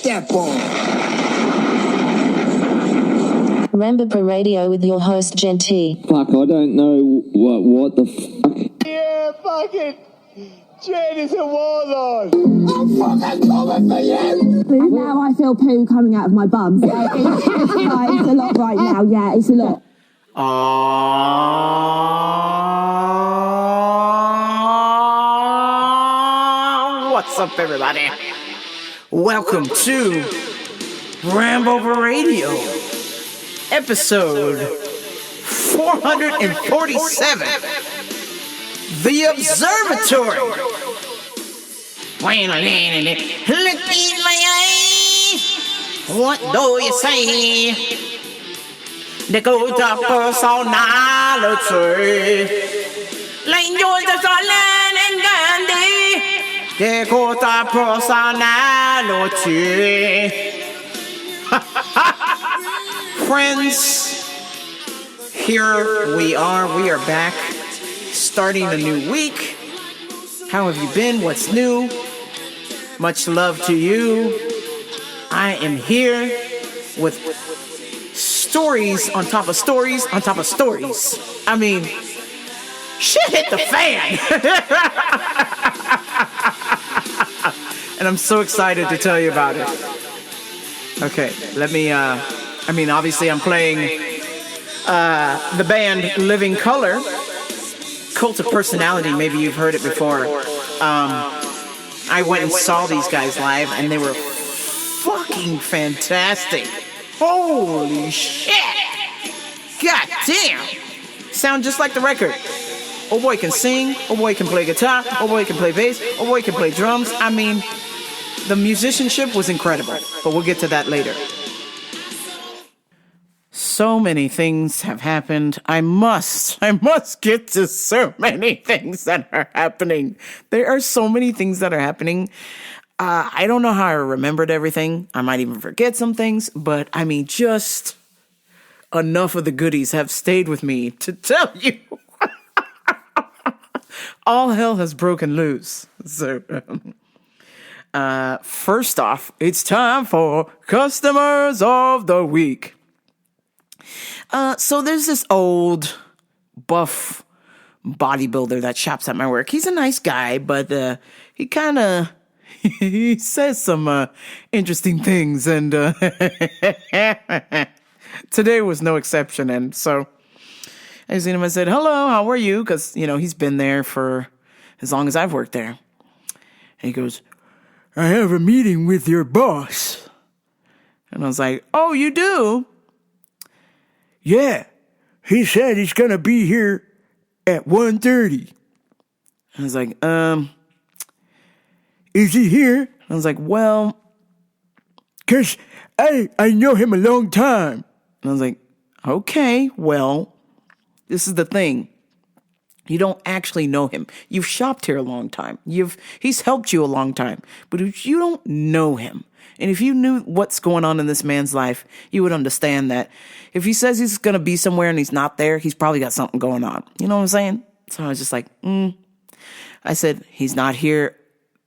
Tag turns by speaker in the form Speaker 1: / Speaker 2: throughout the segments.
Speaker 1: that ball.
Speaker 2: Rambo Radio with your host, Genty.
Speaker 3: Fuck, I don't know what the fuck.
Speaker 4: Yeah, fucking Jen is a warlord.
Speaker 1: I'm fucking coming for you!
Speaker 5: Now I feel poo coming out of my bum. So it's a lot right now. Yeah, it's a lot.
Speaker 6: What's up, everybody? Welcome to Rambo Radio, episode 447, The Observatory. Look in my eyes, what do you say? The good of personality, like yours is Solomon and Gandhi. The good of personality. Friends, here we are back, starting a new week. How have you been? What's new? Much love to you. I am here with stories on top of stories on top of stories. I mean, shit hit the fan. And I'm so excited to tell you about it. Okay, let me, obviously I'm playing the band Living Color, Cult of Personality. Maybe you've heard it before. I went and saw these guys live, and they were fucking fantastic. Holy shit! God damn! Sound just like the record. Oh boy can sing, oh boy can play guitar, oh boy can play bass, oh boy can play drums. I mean, the musicianship was incredible, but we'll get to that later. So many things have happened. I must get to so many things that are happening. There are so many things that are happening. I don't know how I remembered everything. I might even forget some things, but I mean, just enough of the goodies have stayed with me to tell you. All hell has broken loose. So, first off, it's time for Customers of the Week. So there's this old buff bodybuilder that shops at my work. He's a nice guy, but he kind of he says some interesting things, and today was no exception. And so I seen him. I said, "Hello, how are you?" Because he's been there for as long as I've worked there. And he goes, "I have a meeting with your boss." And I was like, "Oh, you do?" "Yeah, he said he's going to be here at 1:30. I was like, is he here? I was like, well, because I know him a long time. And I was like, okay, well, this is the thing. You don't actually know him. You've shopped here a long time. He's helped you a long time. But if you don't know him, and if you knew what's going on in this man's life, you would understand that if he says he's going to be somewhere and he's not there, he's probably got something going on. You know what I'm saying? So I was just like, I said, he's not here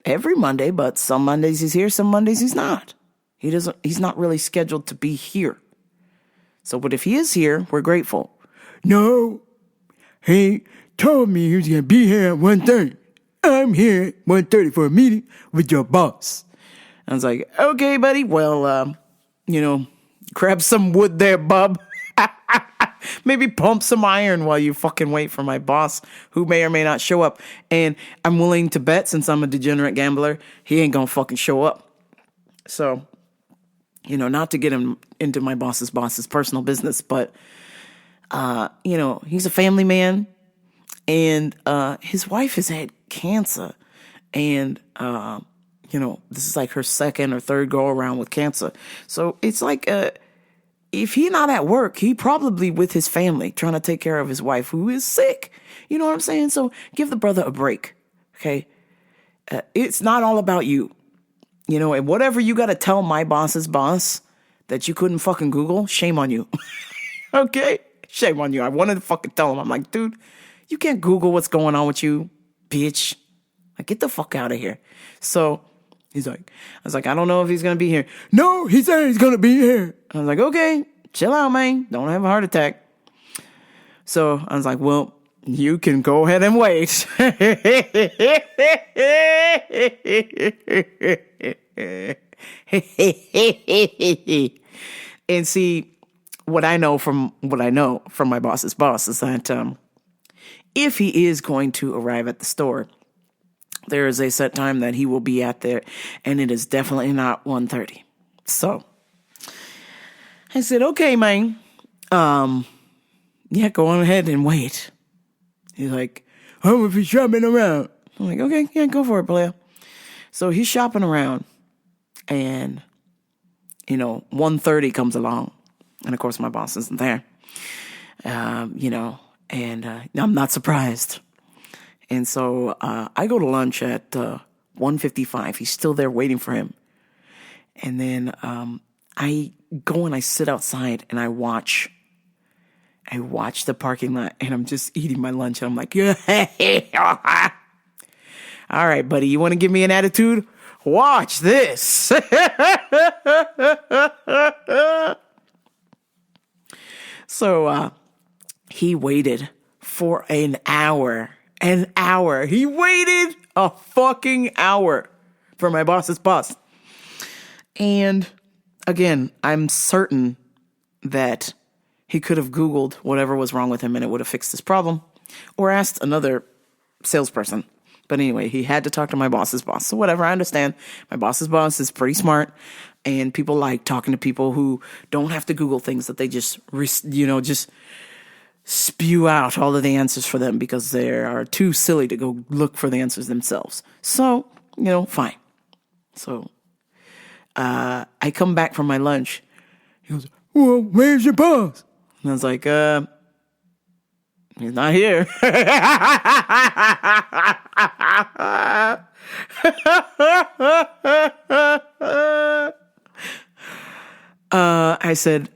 Speaker 6: every Monday, but some Mondays he's here, some Mondays he's not. He's not really scheduled to be here. So, but if he is here, we're grateful. No, he told me he was going to be here at 1:30. I'm here at 1:30 for a meeting with your boss. I was like, okay, buddy. Well, grab some wood there, bub. Maybe pump some iron while you fucking wait for my boss, who may or may not show up. And I'm willing to bet, since I'm a degenerate gambler, he ain't gonna fucking show up. So, not to get him into my boss's personal business, but, he's a family man, and his wife has had cancer, and, this is like her second or third go around with cancer. So it's like, if he not at work, he probably with his family trying to take care of his wife who is sick. You know what I'm saying? So give the brother a break. Okay. It's not all about you, and whatever you got to tell my boss's boss that you couldn't fucking Google, shame on you. Okay. Shame on you. I wanted to fucking tell him. I'm like, dude, you can't Google what's going on with you, bitch. Like, get the fuck out of here. So I was like, I don't know if he's going to be here. No, he said he's going to be here. I was like, okay, chill out, man. Don't have a heart attack. So I was like, well, you can go ahead and wait. And see, what I know from my boss's boss is that if he is going to arrive at the store, there is a set time that he will be at there, and it is definitely not 1:30. So I said, okay, man. Yeah, go on ahead and wait. He's like, oh, if he's shopping around. I'm like, okay, yeah, go for it, player. So he's shopping around, and 1:30 comes along, and of course my boss isn't there. And I'm not surprised. And so I go to lunch at 1:55. He's still there waiting for him. And then I go and I sit outside and I watch the parking lot, and I'm just eating my lunch. And I'm like, yeah. All right, buddy, you want to give me an attitude? Watch this. So he waited for an hour. An hour. He waited a fucking hour for my boss's boss. And again, I'm certain that he could have Googled whatever was wrong with him and it would have fixed his problem, or asked another salesperson. But anyway, he had to talk to my boss's boss. So whatever, I understand. My boss's boss is pretty smart, and people like talking to people who don't have to Google things, that they just spew out all of the answers for them because they are too silly to go look for the answers themselves. So, fine. So I come back from my lunch. He goes, well, where's your boss? And I was like, he's not here. I said,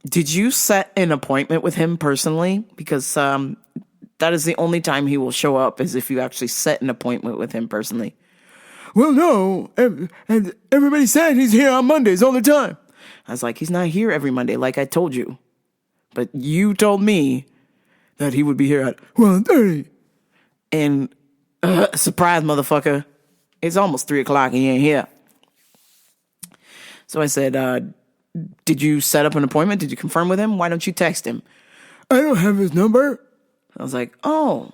Speaker 6: did you set an appointment with him personally? Because that is the only time he will show up, is if you actually set an appointment with him personally. Well, no. And everybody said he's here on Mondays all the time. I was like, he's not here every Monday, like I told you. But you told me that he would be here at 1:30. And surprise, motherfucker, it's almost 3:00 and he ain't here. So I said, did you set up an appointment? Did you confirm with him? Why don't you text him? I don't have his number. I was like, oh,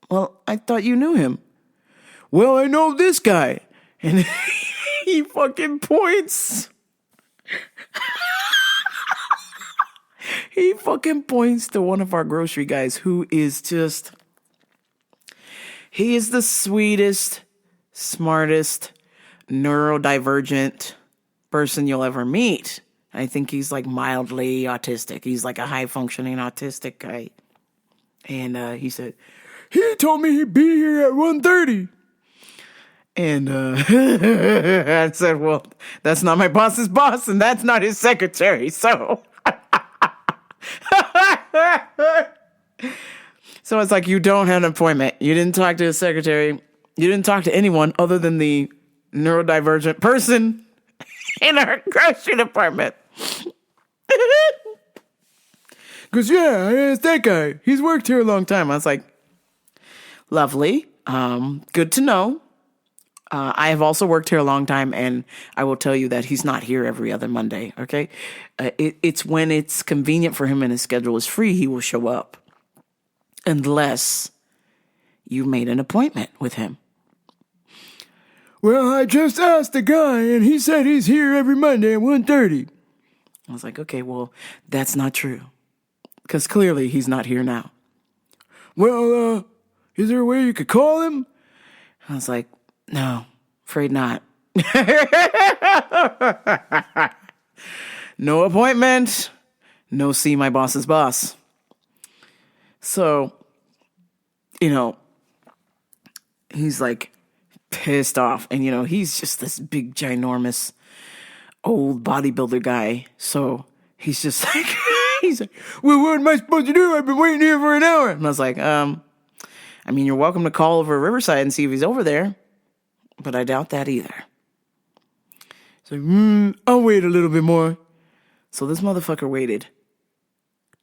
Speaker 6: well, I thought you knew him. Well, I know this guy. And he fucking points. He fucking points to one of our grocery guys who is just, he is the sweetest, smartest, neurodivergent person you'll ever meet. I think he's like mildly autistic. He's like a high functioning autistic guy. And he said, he told me he'd be here at 1:30. And I said, well, that's not my boss's boss, and that's not his secretary. So so it's like, you don't have an appointment. You didn't talk to his secretary. You didn't talk to anyone other than the neurodivergent person in our grocery department. Because, yeah, it's that guy. He's worked here a long time. I was like, lovely. Good to know. I have also worked here a long time, and I will tell you that he's not here every other Monday, okay? It's when it's convenient for him and his schedule is free, he will show up. Unless you made an appointment with him. Well, I just asked the guy, and he said he's here every Monday at 1:30. I was like, okay, well, that's not true. Because clearly he's not here now. Well, is there a way you could call him? I was like, no, afraid not. No appointment. No see my boss's boss. So, he's like pissed off. And, he's just this big, ginormous, old bodybuilder guy. So he's just like, well, what am I supposed to do? I've been waiting here for an hour. And I was like, you're welcome to call over Riverside and see if he's over there. But I doubt that either. So, I'll wait a little bit more. So this motherfucker waited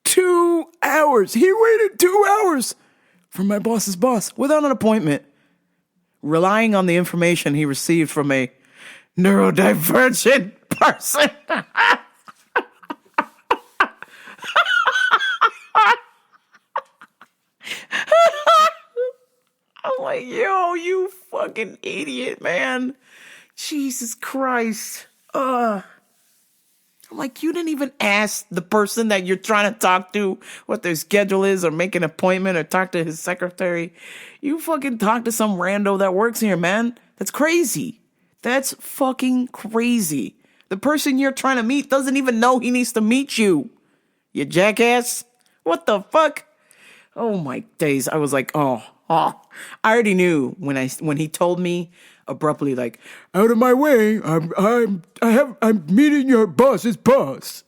Speaker 6: 2 hours. He waited 2 hours for my boss's boss without an appointment, relying on the information he received from a neurodivergent person. I'm like, yo, you fucking idiot, man. Jesus Christ. I'm like, you didn't even ask the person that you're trying to talk to what their schedule is or make an appointment or talk to his secretary. You fucking talk to some rando that works here, man. That's crazy. That's fucking crazy. The person you're trying to meet doesn't even know he needs to meet you. You jackass. What the fuck? Oh my days. I was like, oh. I already knew when he told me abruptly, like, out of my way, I'm meeting your boss's boss.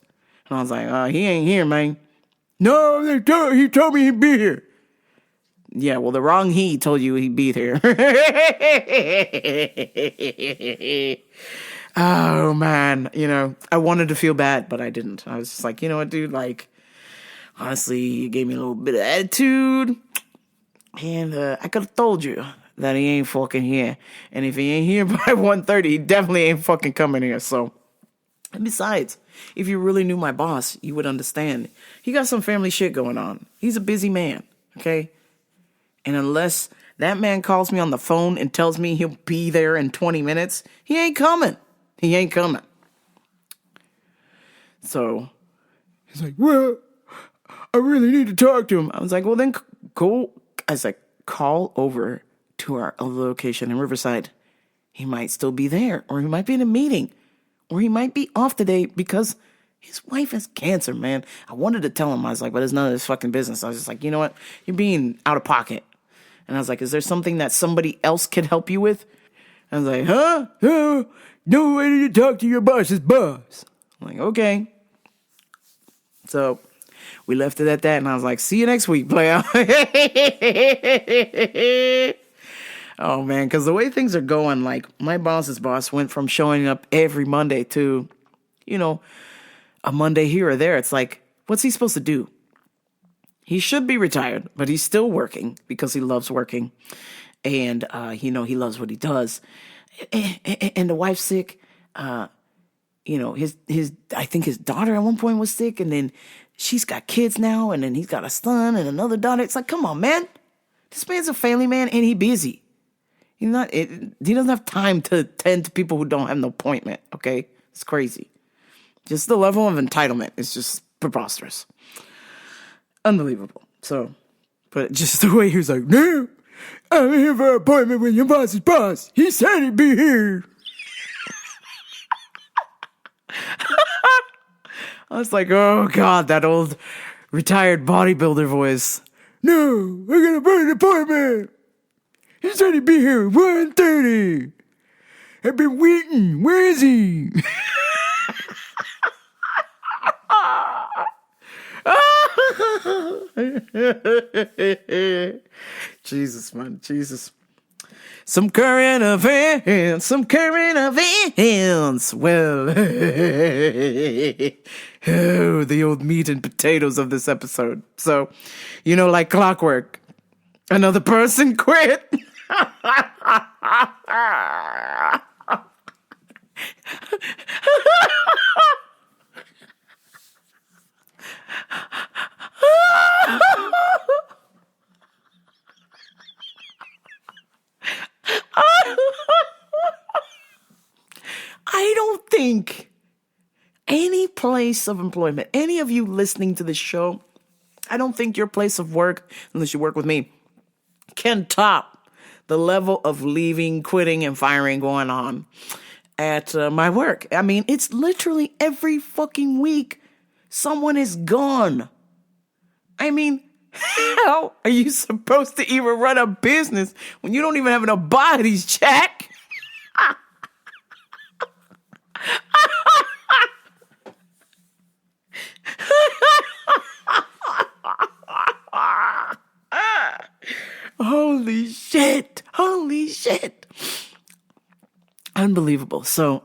Speaker 6: And I was like, he ain't here, man. No, he told me he'd be here. Yeah, well, the wrong he told you he'd be here. Oh man, I wanted to feel bad, but I didn't. I was just like, you know what, dude, like, honestly, you gave me a little bit of attitude. And I could have told you that he ain't fucking here. And if he ain't here by 1:30, he definitely ain't fucking coming here. So, and besides, if you really knew my boss, you would understand. He got some family shit going on. He's a busy man, okay? And unless that man calls me on the phone and tells me he'll be there in 20 minutes, he ain't coming. He ain't coming. So, he's like, well, I really need to talk to him. I was like, well, then go. I was like, call over to our location in Riverside. He might still be there, or he might be in a meeting, or he might be off today because his wife has cancer, man. I wanted to tell him. I was like, but it's none of his fucking business. I was just like, you know what? You're being out of pocket. And I was like, is there something that somebody else could help you with? I was like, huh? No way to talk to your boss's boss. I'm like, okay. So we left it at that, and I was like, see you next week, player. Oh, man, because the way things are going, like, my boss's boss went from showing up every Monday to, a Monday here or there. It's like, what's he supposed to do? He should be retired, but he's still working because he loves working. And, he loves what he does. And the wife's sick. I think his daughter at one point was sick, and then she's got kids now, and then he's got a son and another daughter. It's like, come on, man. This man's a family man, and he's busy. He doesn't have time to tend to people who don't have no appointment, okay? It's crazy. Just the level of entitlement is just preposterous. Unbelievable. So, but just the way he was like, no, I'm here for an appointment with your boss's boss. He said he'd be here. I was like, oh, God, that old retired bodybuilder voice. No, we're going to put an appointment. He said he'd be here at 1:30. I've been waiting. Where is he? Jesus, man. Jesus. Some current events. Well, the old meat and potatoes of this episode. So, like clockwork, another person quit. I don't think any place of employment, any of you listening to this show, I don't think your place of work, unless you work with me, can top the level of leaving, quitting, and firing going on at my work. I mean, it's literally every fucking week someone is gone. I mean, how are you supposed to even run a business when you don't even have enough bodies, Jack? Holy shit. Unbelievable. So,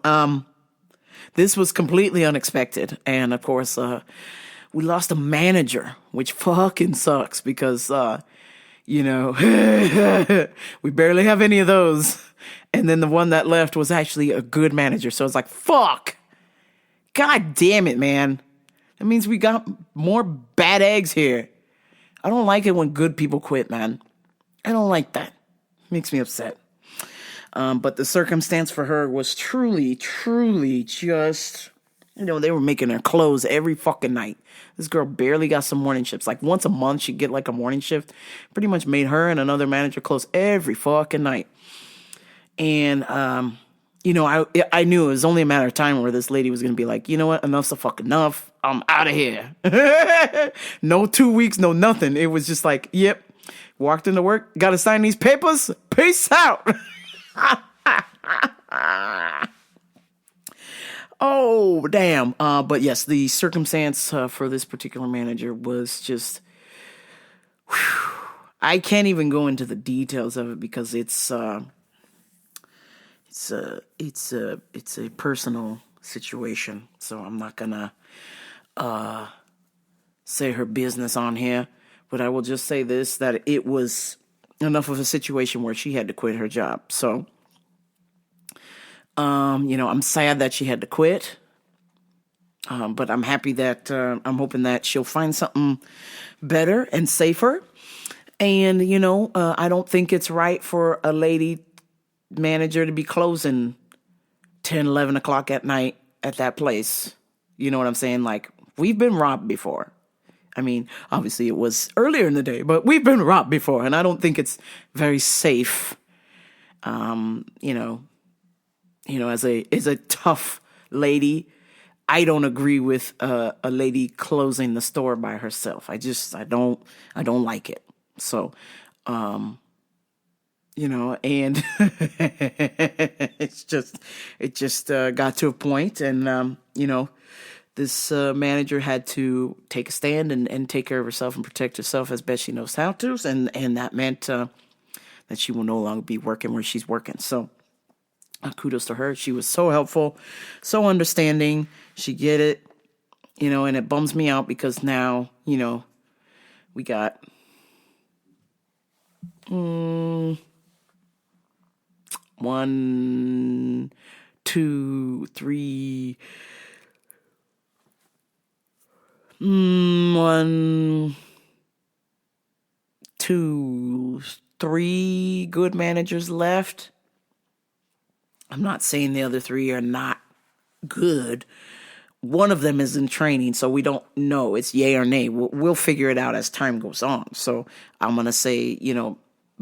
Speaker 6: this was completely unexpected. And of course, we lost a manager, which fucking sucks because, we barely have any of those. And then the one that left was actually a good manager. So it's like, fuck. God damn it, man. That means we got more bad eggs here. I don't like it when good people quit, man. I don't like that. Makes me upset. But the circumstance for her was truly, truly just, they were making her close every fucking night. This girl barely got some morning shifts. Like once a month, she'd get like a morning shift. Pretty much made her and another manager close every fucking night. And, I knew it was only a matter of time where this lady was going to be like, you know what? Enough's the fuck enough. I'm out of here. No 2 weeks, no nothing. It was just like, yep. Walked into work. Got to sign these papers. Peace out. Oh, damn. But yes, the circumstance for this particular manager was just, I can't even go into the details of it because it's a personal situation. So I'm not gonna say her business on here, but I will just say this, that it was enough of a situation where she had to quit her job. So I'm sad that she had to quit. But I'm happy that, I'm hoping that she'll find something better and safer. And, I don't think it's right for a lady manager to be closing 10, 11 o'clock at night at that place. You know what I'm saying? Like, we've been robbed before. I mean, obviously it was earlier in the day, but we've been robbed before. And I don't think it's very safe, as a tough lady, I don't agree with a lady closing the store by herself. I don't like it. So, and it just got to a point, and this manager had to take a stand and take care of herself and protect herself as best she knows how to, and that meant that she will no longer be working where she's working. So. Kudos to her. She was so helpful, so understanding. She get it, and it bums me out because now, we got 1, 2, 3, 1, 2, 3 good managers left. I'm not saying the other 3 are not good. One of them is in training, so we don't know. It's yay or nay. We'll figure it out as time goes on. So I'm going to say,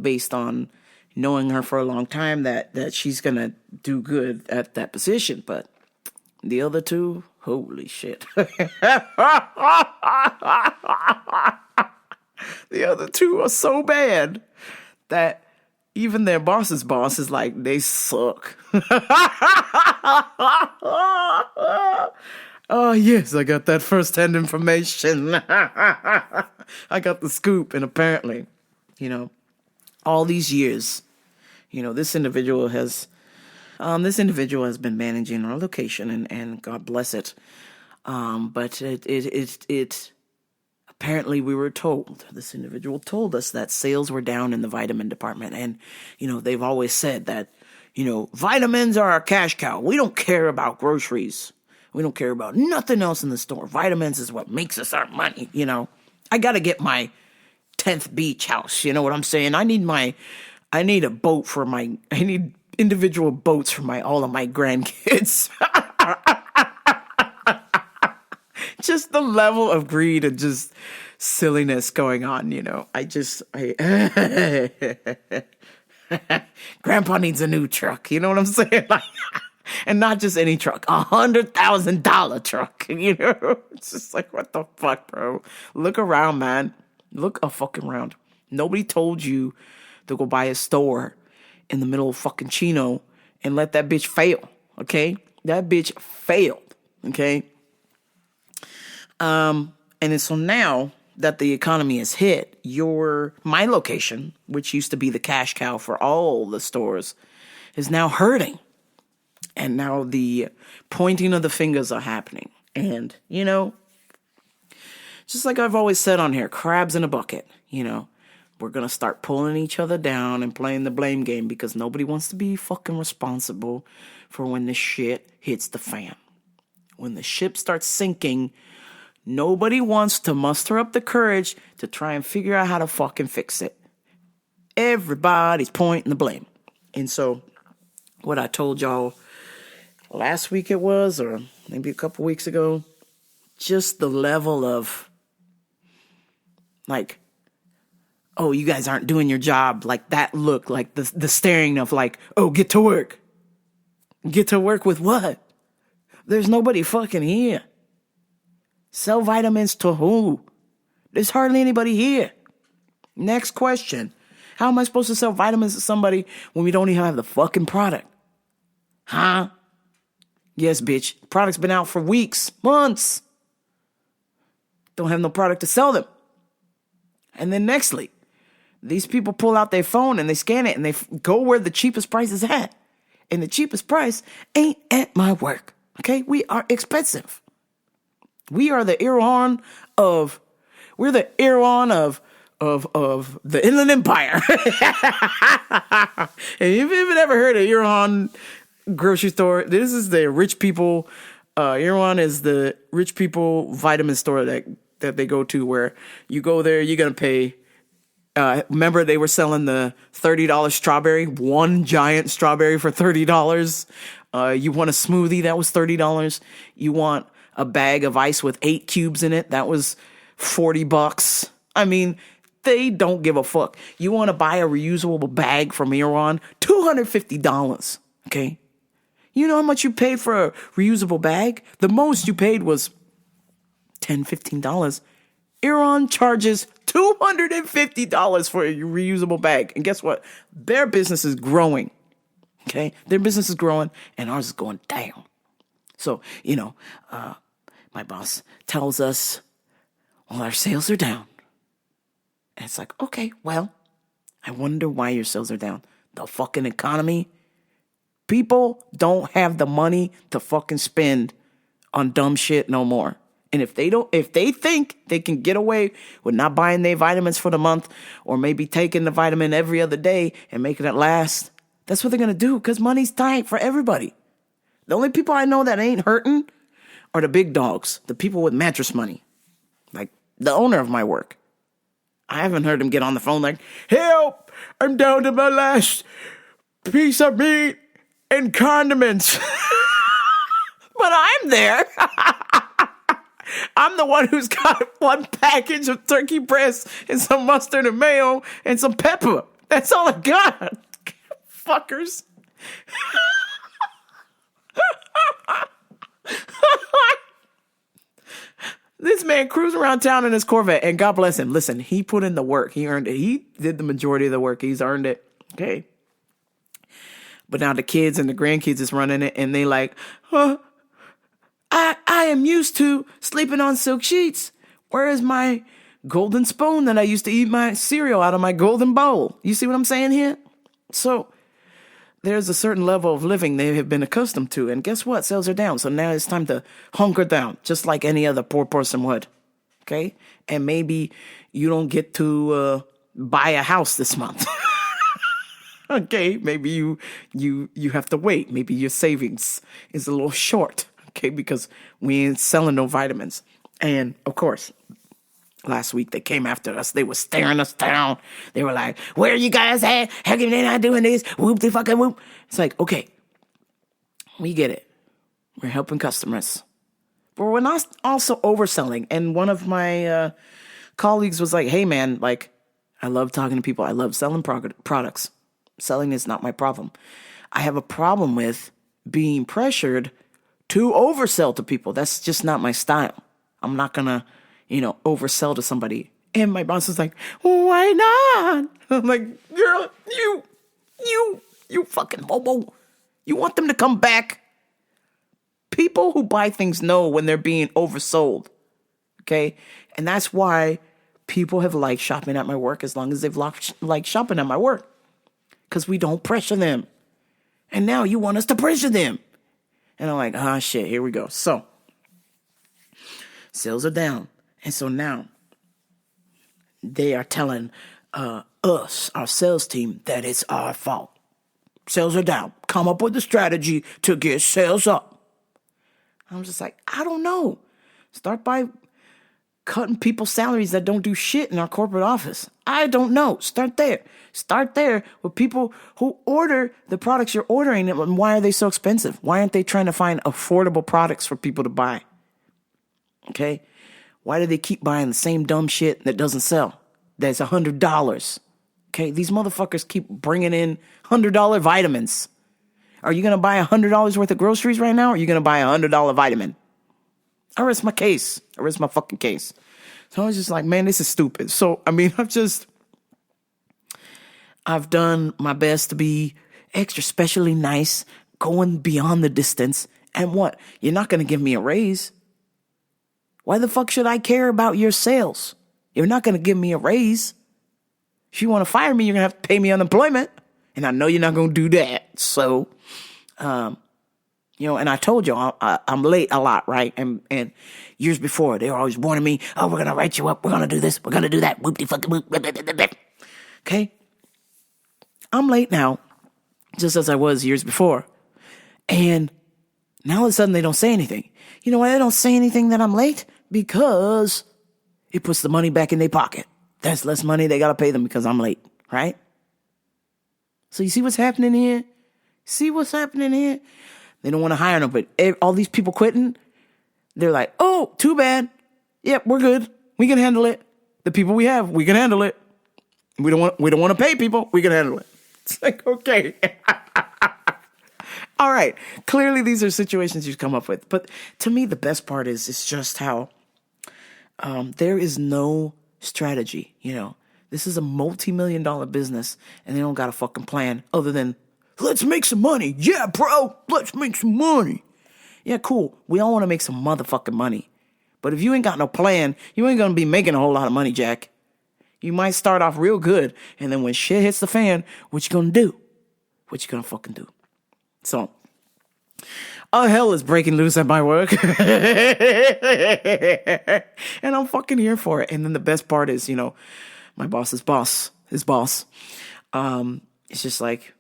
Speaker 6: based on knowing her for a long time, that she's going to do good at that position. But the other 2, holy shit. The other 2 are so bad that even their boss's boss is like, they suck. Oh, yes, I got that first-hand information. I got the scoop. And apparently, all these years, this individual has been managing our location, and God bless it. But it apparently we were told, this individual told us that sales were down in the vitamin department. And, they've always said that, vitamins are our cash cow. We don't care about groceries. We don't care about nothing else in the store. Vitamins is what makes us our money. I got to get my 10th beach house. You know what I'm saying? I need a boat I need individual boats for all of my grandkids. Just the level of greed and just silliness going on, Grandpa needs a new truck, you know what I'm saying? Like, and not just any truck, $100,000 truck, It's just like, what the fuck, bro? Look around, man. Look a fucking around. Nobody told you to go buy a store in the middle of fucking Chino and let that bitch fail, okay? That bitch failed, okay? And so now that the economy has hit, my location, which used to be the cash cow for all the stores, is now hurting. And now the pointing of the fingers are happening. And, just like I've always said on here, crabs in a bucket, We're going to start pulling each other down and playing the blame game because nobody wants to be fucking responsible for when the shit hits the fan. When the ship starts sinking, nobody wants to muster up the courage to try and figure out how to fucking fix it. Everybody's pointing the blame. And so what I told y'all last week it was, or maybe a couple weeks ago, just the level of like, oh, you guys aren't doing your job, like that look, like the staring of like, oh, get to work. Get to work with what? There's nobody fucking here. Sell vitamins to who? There's hardly anybody here. Next question. How am I supposed to sell vitamins to somebody when we don't even have the fucking product? Huh? Yes, bitch. The product's been out for weeks, months. Don't have no product to sell them. And then nextly, these people pull out their phone and they scan it and they go where the cheapest price is at. And the cheapest price ain't at my work. Okay? We are expensive. We are the Iran of the Inland Empire. And if you've ever heard of Iran grocery store, this is the rich people. Iran is the rich people vitamin store that they go to, where you go there, you're going to pay. Remember they were selling the $30 strawberry, one giant strawberry for $30. You want a smoothie, that was $30. You want a bag of ice with 8 cubes in it, that was $40. I mean, they don't give a fuck. You want to buy a reusable bag from Iran, $250. Okay? You know how much you paid for a reusable bag? The most you paid was $10, $15. Iran charges $250 for a reusable bag. And guess what? Their business is growing. Okay? Their business is growing and ours is going down. So, my boss tells us, well, our sales are down. And it's like, okay, well, I wonder why your sales are down. The fucking economy. People don't have the money to fucking spend on dumb shit no more. And if they think they can get away with not buying their vitamins for the month, or maybe taking the vitamin every other day and making it last, that's what they're going to do, because money's tight for everybody. The only people I know that ain't hurting are the big dogs, the people with mattress money, like the owner of my work. I haven't heard him get on the phone like, help, I'm down to my last piece of meat and condiments. But I'm there. I'm the one who's got one package of turkey breast and some mustard and mayo and some pepper. That's all I got. Fuckers. This man cruising around town in his Corvette, and God bless him. Listen, he put in the work. He earned it. He did the majority of the work. He's earned it. Okay. But now the kids and the grandkids is running it, and they like, I am used to sleeping on silk sheets. Where is my golden spoon that I used to eat my cereal out of my golden bowl? You see what I'm saying here? So there's a certain level of living they have been accustomed to. And guess what? Sales are down. So now it's time to hunker down, just like any other poor person would. Okay? And maybe you don't get to buy a house this month. Okay? Maybe you have to wait. Maybe your savings is a little short. Okay? Because we ain't selling no vitamins. And, of course, last week they came after us. They were staring us down. They were like, where are you guys at? How come they not doing this? Whoop de fucking whoop. It's like, okay, we get it. We're helping customers. But we're not also overselling. And one of my colleagues was like, hey, man, like, I love talking to people. I love selling products. Selling is not my problem. I have a problem with being pressured to oversell to people. That's just not my style. I'm not going to, oversell to somebody. And my boss was like, why not? I'm like, girl, you fucking hobo. You want them to come back? People who buy things know when they're being oversold. Okay? And that's why people have liked shopping at my work as long as they've liked shopping at my work. Because we don't pressure them. And now you want us to pressure them. And I'm like, ah, shit, here we go. So, sales are down. And so now, they are telling us, our sales team, that it's our fault. Sales are down. Come up with a strategy to get sales up. I'm just like, I don't know. Start by cutting people's salaries that don't do shit in our corporate office. I don't know. Start there. Start there with people who order the products you're ordering. And why are they so expensive? Why aren't they trying to find affordable products for people to buy? Okay? Why do they keep buying the same dumb shit that doesn't sell? That's $100. Okay? These motherfuckers keep bringing in $100 vitamins. Are you going to buy $100 worth of groceries right now? Or are you going to buy a $100 vitamin? I rest my case. I rest my fucking case. So I was just like, man, this is stupid. So, I mean, I've done my best to be extra specially nice, going beyond the distance. And what? You're not going to give me a raise. Why the fuck should I care about your sales? You're not going to give me a raise. If you want to fire me, you're going to have to pay me unemployment. And I know you're not going to do that. So, and I told you I'm late a lot, right? And years before, they were always warning me, oh, we're going to write you up. We're going to do this. We're going to do that. Whoop-de-fucking-whoop. Okay? I'm late now, just as I was years before. And now all of a sudden they don't say anything. You know why they don't say anything that I'm late? Because it puts the money back in their pocket. That's less money they got to pay them because I'm late, right? So you see what's happening here? See what's happening here? They don't want to hire them, but all these people quitting, they're like, oh, too bad. Yep, we're good. We can handle it. The people we have, we can handle it. We don't want to pay people. We can handle it. It's like, okay. All right. Clearly, these are situations you've come up with. But to me, the best part is just how there is no strategy. You know, this is a multi-million-dollar business, and they don't got a fucking plan other than, let's make some money. Yeah, bro, let's make some money. Yeah, cool. We all want to make some motherfucking money. But if you ain't got no plan, you ain't going to be making a whole lot of money, Jack. You might start off real good, and then when shit hits the fan, what you going to do? What you going to fucking do? So, hell is breaking loose at my work. And I'm fucking here for it. And then the best part is, my boss's boss, his boss, it's just like,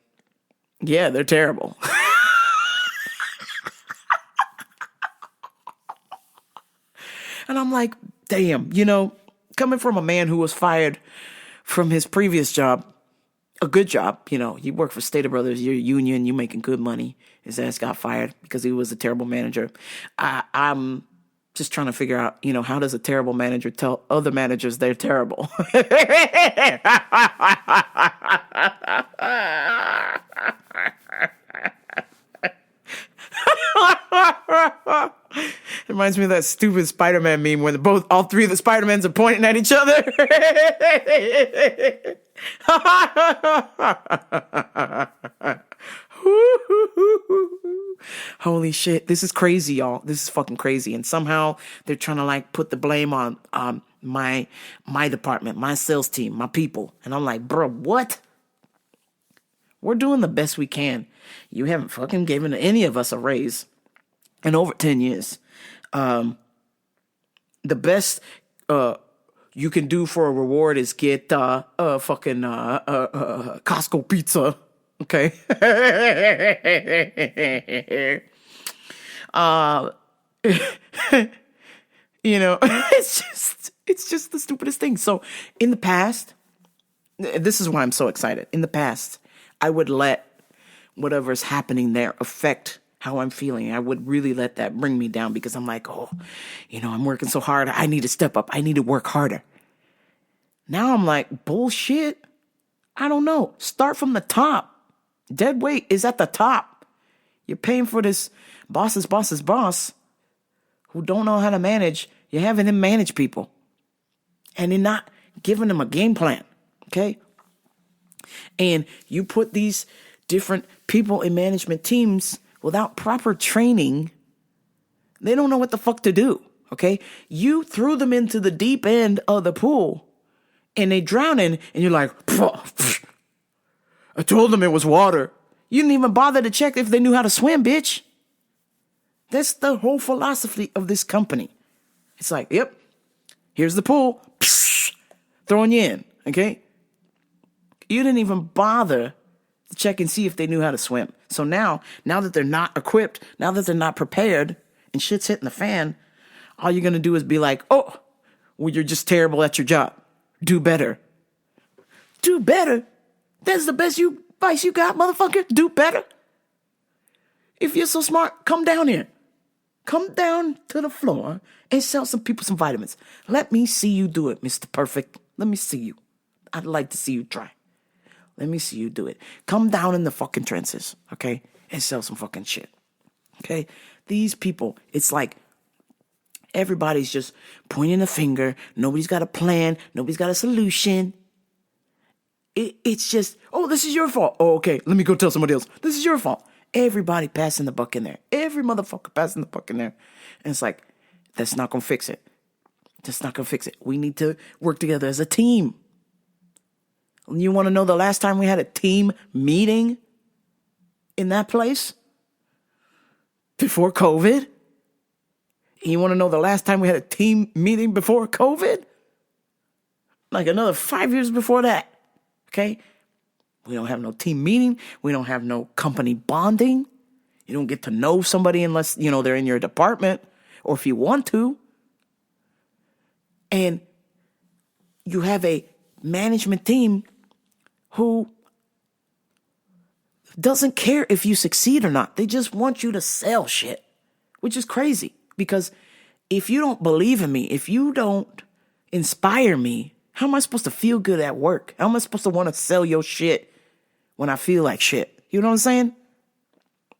Speaker 6: yeah, they're terrible. And I'm like, damn, coming from a man who was fired from his previous job, a good job, you work for Stater Brothers, you're a union, you're making good money. His ass got fired because he was a terrible manager. I'm just trying to figure out, how does a terrible manager tell other managers they're terrible? It reminds me of that stupid Spider-Man meme where all three of the Spider-Mans are pointing at each other. Holy shit, this is crazy, y'all. This is fucking crazy. And somehow they're trying to put the blame on my department, my sales team, my people. And I'm like, bro, what? We're doing the best we can. You haven't fucking given any of us a raise in over 10 years. The best you can do for a reward is get fucking Costco pizza. Okay. It's just the stupidest thing. So in the past, this is why I'm so excited. In the past, I would let whatever's happening there affect how I'm feeling. I would really let that bring me down because I'm like, I'm working so hard. I need to step up. I need to work harder. Now I'm like, bullshit. I don't know. Start from the top. Dead weight is at the top. You're paying for this boss's boss who don't know how to manage. You're having him manage people. And you're not giving them a game plan. Okay? And you put these different people in management teams without proper training. They don't know what the fuck to do. Okay? You threw them into the deep end of the pool and they drowning and you're like, I told them it was water. You didn't even bother to check if they knew how to swim, bitch. That's the whole philosophy of this company. It's like, yep, here's the pool. Psh, throwing you in, okay? You didn't even bother to check and see if they knew how to swim. So now that they're not equipped, now that they're not prepared, and shit's hitting the fan, all you're going to do is be like, oh, well, you're just terrible at your job. Do better. Do better? That's the best advice you got, motherfucker? Do better? If you're so smart, come down here. Come down to the floor and sell some people some vitamins. Let me see you do it, Mr. Perfect. Let me see you. I'd like to see you try. Let me see you do it. Come down in the fucking trenches, okay? And sell some fucking shit, okay? These people, it's like everybody's just pointing a finger. Nobody's got a plan. Nobody's got a solution. It's just, oh, this is your fault. Oh, okay, let me go tell somebody else. This is your fault. Everybody passing the buck in there. Every motherfucker passing the buck in there. And it's like, that's not going to fix it. That's not going to fix it. We need to work together as a team. You want to know the last time we had a team meeting in that place? Before COVID? You want to know the last time we had a team meeting before COVID? Like another 5 years before that. Okay? We don't have no team meeting. We don't have no company bonding. You don't get to know somebody unless, they're in your department or if you want to. And you have a management team who doesn't care if you succeed or not. They just want you to sell shit, which is crazy. Because if you don't believe in me, if you don't inspire me, how am I supposed to feel good at work? How am I supposed to want to sell your shit when I feel like shit? You know what I'm saying?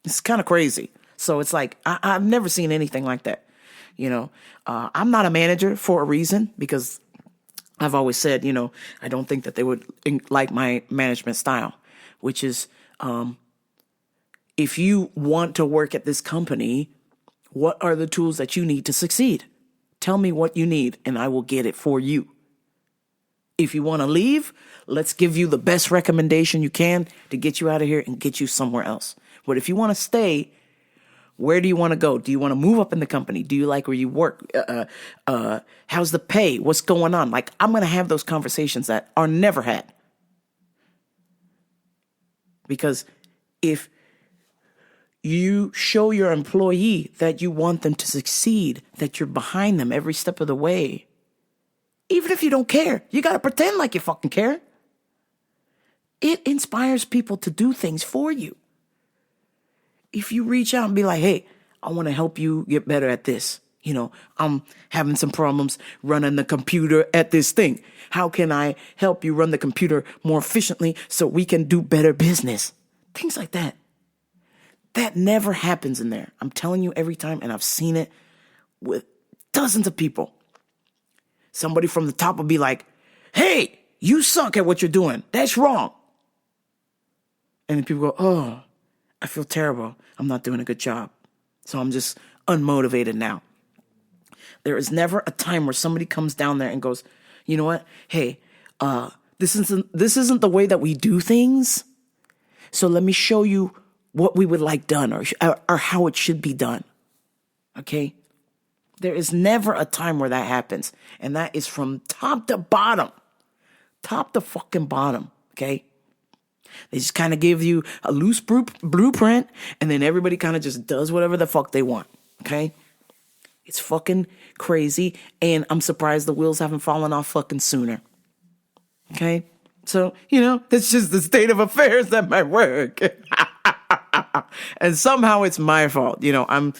Speaker 6: It's kind of crazy. So it's like, I've never seen anything like that. I'm not a manager for a reason, because I've always said, I don't think that they would like my management style, which is, if you want to work at this company, what are the tools that you need to succeed? Tell me what you need and I will get it for you. If you want to leave, let's give you the best recommendation you can to get you out of here and get you somewhere else. But if you want to stay, where do you want to go? Do you want to move up in the company? Do you like where you work? How's the pay? What's going on? Like, I'm going to have those conversations that are never had. Because if you show your employee that you want them to succeed, that you're behind them every step of the way, even if you don't care, you got to pretend like you fucking care. It inspires people to do things for you. If you reach out and be like, hey, I want to help you get better at this. I'm having some problems running the computer at this thing. How can I help you run the computer more efficiently so we can do better business? Things like that. That never happens in there. I'm telling you every time, and I've seen it with dozens of people. Somebody from the top will be like, hey, you suck at what you're doing. That's wrong. And then people go, oh, I feel terrible. I'm not doing a good job. So I'm just unmotivated now. There is never a time where somebody comes down there and goes, you know what? Hey, this isn't the way that we do things. So let me show you what we would like done or how it should be done. Okay? There is never a time where that happens. And that is from top to bottom. Top to fucking bottom. Okay? They just kind of give you a loose blueprint, and then everybody kind of just does whatever the fuck they want. Okay? It's fucking crazy, and I'm surprised the wheels haven't fallen off fucking sooner. Okay? So, that's just the state of affairs at my work. And somehow it's my fault. I'm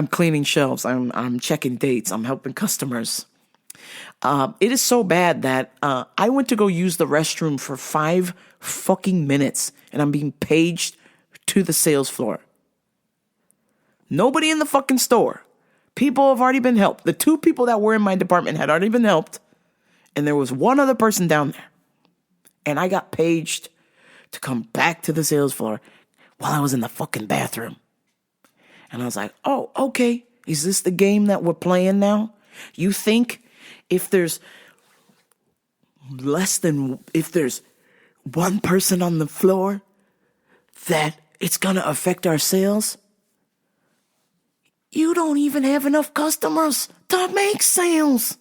Speaker 6: cleaning shelves. I'm checking dates. I'm helping customers. It is so bad that I went to go use the restroom for 5 fucking minutes, and I'm being paged to the sales floor. Nobody in the fucking store. People have already been helped. The 2 people that were in my department had already been helped, and there was one other person down there. And I got paged to come back to the sales floor while I was in the fucking bathroom. And I was like, oh, okay. Is this the game that we're playing now? You think if there's one person on the floor that it's going to affect our sales? you don't even have enough customers to make sales.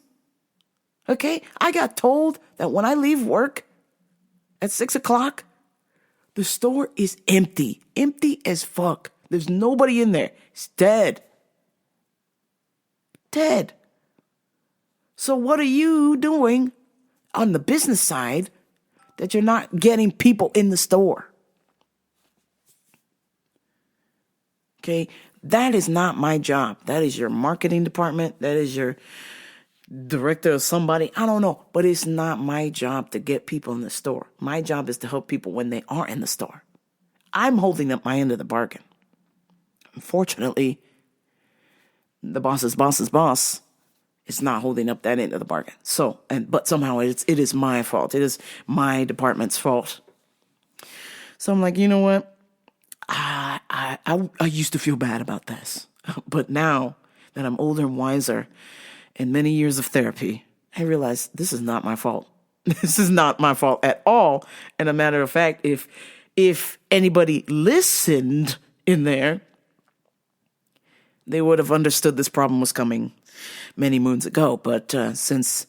Speaker 6: Okay? I got told that when I leave work at 6 o'clock, the store is empty. Empty as fuck. There's nobody in there. It's dead. Dead. So what are you doing on the business side that you're not getting people in the store? Okay, that is not my job. That is your marketing department. That is your director of somebody. I don't know, but it's not my job to get people in the store. My job is to help people when they are in the store. I'm holding up my end of the bargain. Unfortunately, the boss's boss is not holding up that end of the bargain. But somehow it is my fault. It is my department's fault. So I'm like, you know what? I used to feel bad about this, but now that I'm older and wiser and many years of therapy, I realize this is not my fault. This is not my fault at all. And a matter of fact, if anybody listened in there, they would have understood this problem was coming many moons ago. But since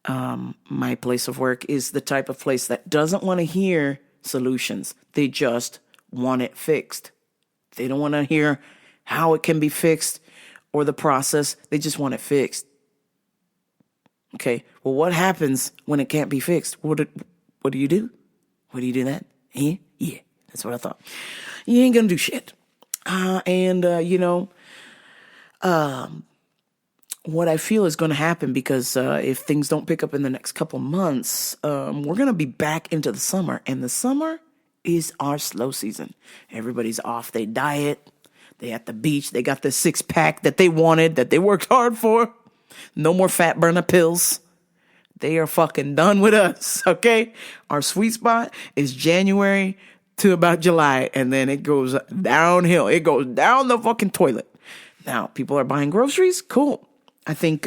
Speaker 6: my place of work is the type of place that doesn't want to hear solutions, they just want it fixed. They don't want to hear how it can be fixed or the process. They just want it fixed. Okay, well, what happens when it can't be fixed? What do you do? What do you do then? Yeah, that's what I thought. You ain't gonna do shit. What I feel is going to happen, because if things don't pick up in the next couple months, we're going to be back into the summer. And the summer is our slow season. Everybody's off. They diet. They at the beach. They got the 6-pack that they wanted, that they worked hard for. No more fat burner pills. They are fucking done with us, okay? Our sweet spot is January to about July, and then it goes downhill. It goes down the fucking toilet. Now, people are buying groceries. Cool. I think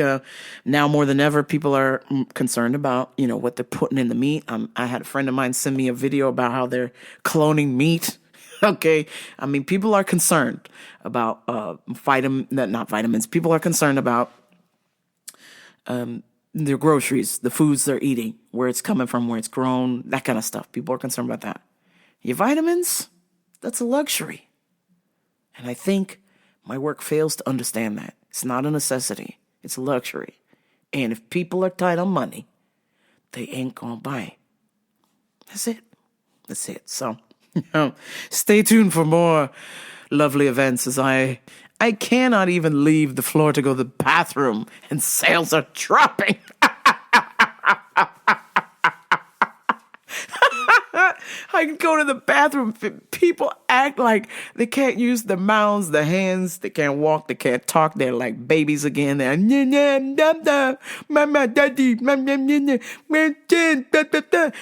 Speaker 6: now more than ever, people are concerned about, what they're putting in the meat. I had a friend of mine send me a video about how they're cloning meat. Okay. I mean, people are concerned about not vitamins. People are concerned about their groceries, the foods they're eating, where it's coming from, where it's grown, that kind of stuff. People are concerned about that. Your vitamins, that's a luxury. And I think my work fails to understand that. It's not a necessity. It's a luxury. And if people are tight on money, they ain't gonna buy. That's it. So, stay tuned for more lovely events, as I cannot even leave the floor to go to the bathroom, and sales are dropping. I can go to the bathroom. People act like they can't use their mouths, their hands. They can't walk. They can't talk. They're like babies again. They're mama, daddy,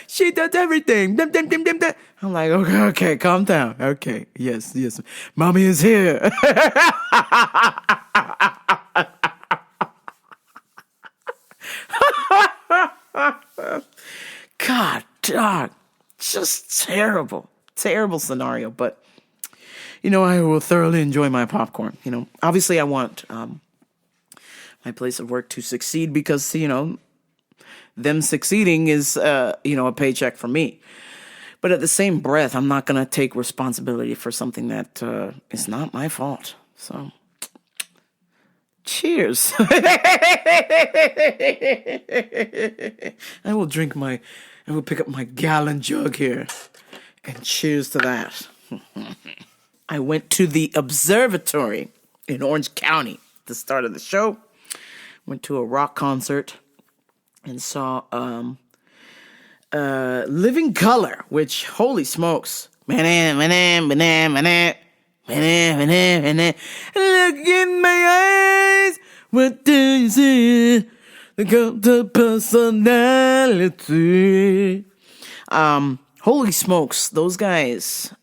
Speaker 6: she does everything. I'm like, okay, calm down. Okay, yes, mommy is here. God, dog. Just terrible scenario. But, I will thoroughly enjoy my popcorn. Obviously I want my place of work to succeed, because, them succeeding is, a paycheck for me. But at the same breath, I'm not going to take responsibility for something that is not my fault. So, cheers. I will pick up my gallon jug here, and cheers to that. I went to the Observatory in Orange County at the start of the show. Went to a rock concert and saw Living Color, which, holy smokes. Look in my eyes, what do you see? The personality. Holy smokes, those guys,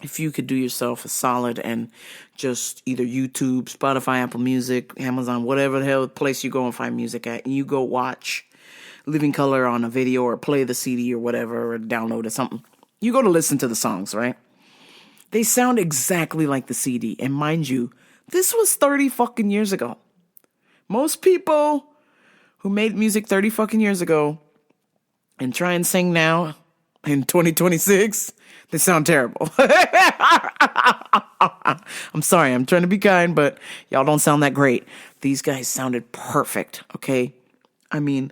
Speaker 6: if you could do yourself a solid and just either YouTube, Spotify, Apple Music, Amazon, whatever the hell place you go and find music at, and you go watch Living Color on a video, or play the CD or whatever, or download or something. You go to listen to the songs, right? They sound exactly like the CD. And mind you, this was 30 fucking years ago. Most people who made music 30 fucking years ago and try and sing now in 2026, they sound terrible. I'm sorry, I'm trying to be kind, but y'all don't sound that great. These guys sounded perfect, okay? I mean,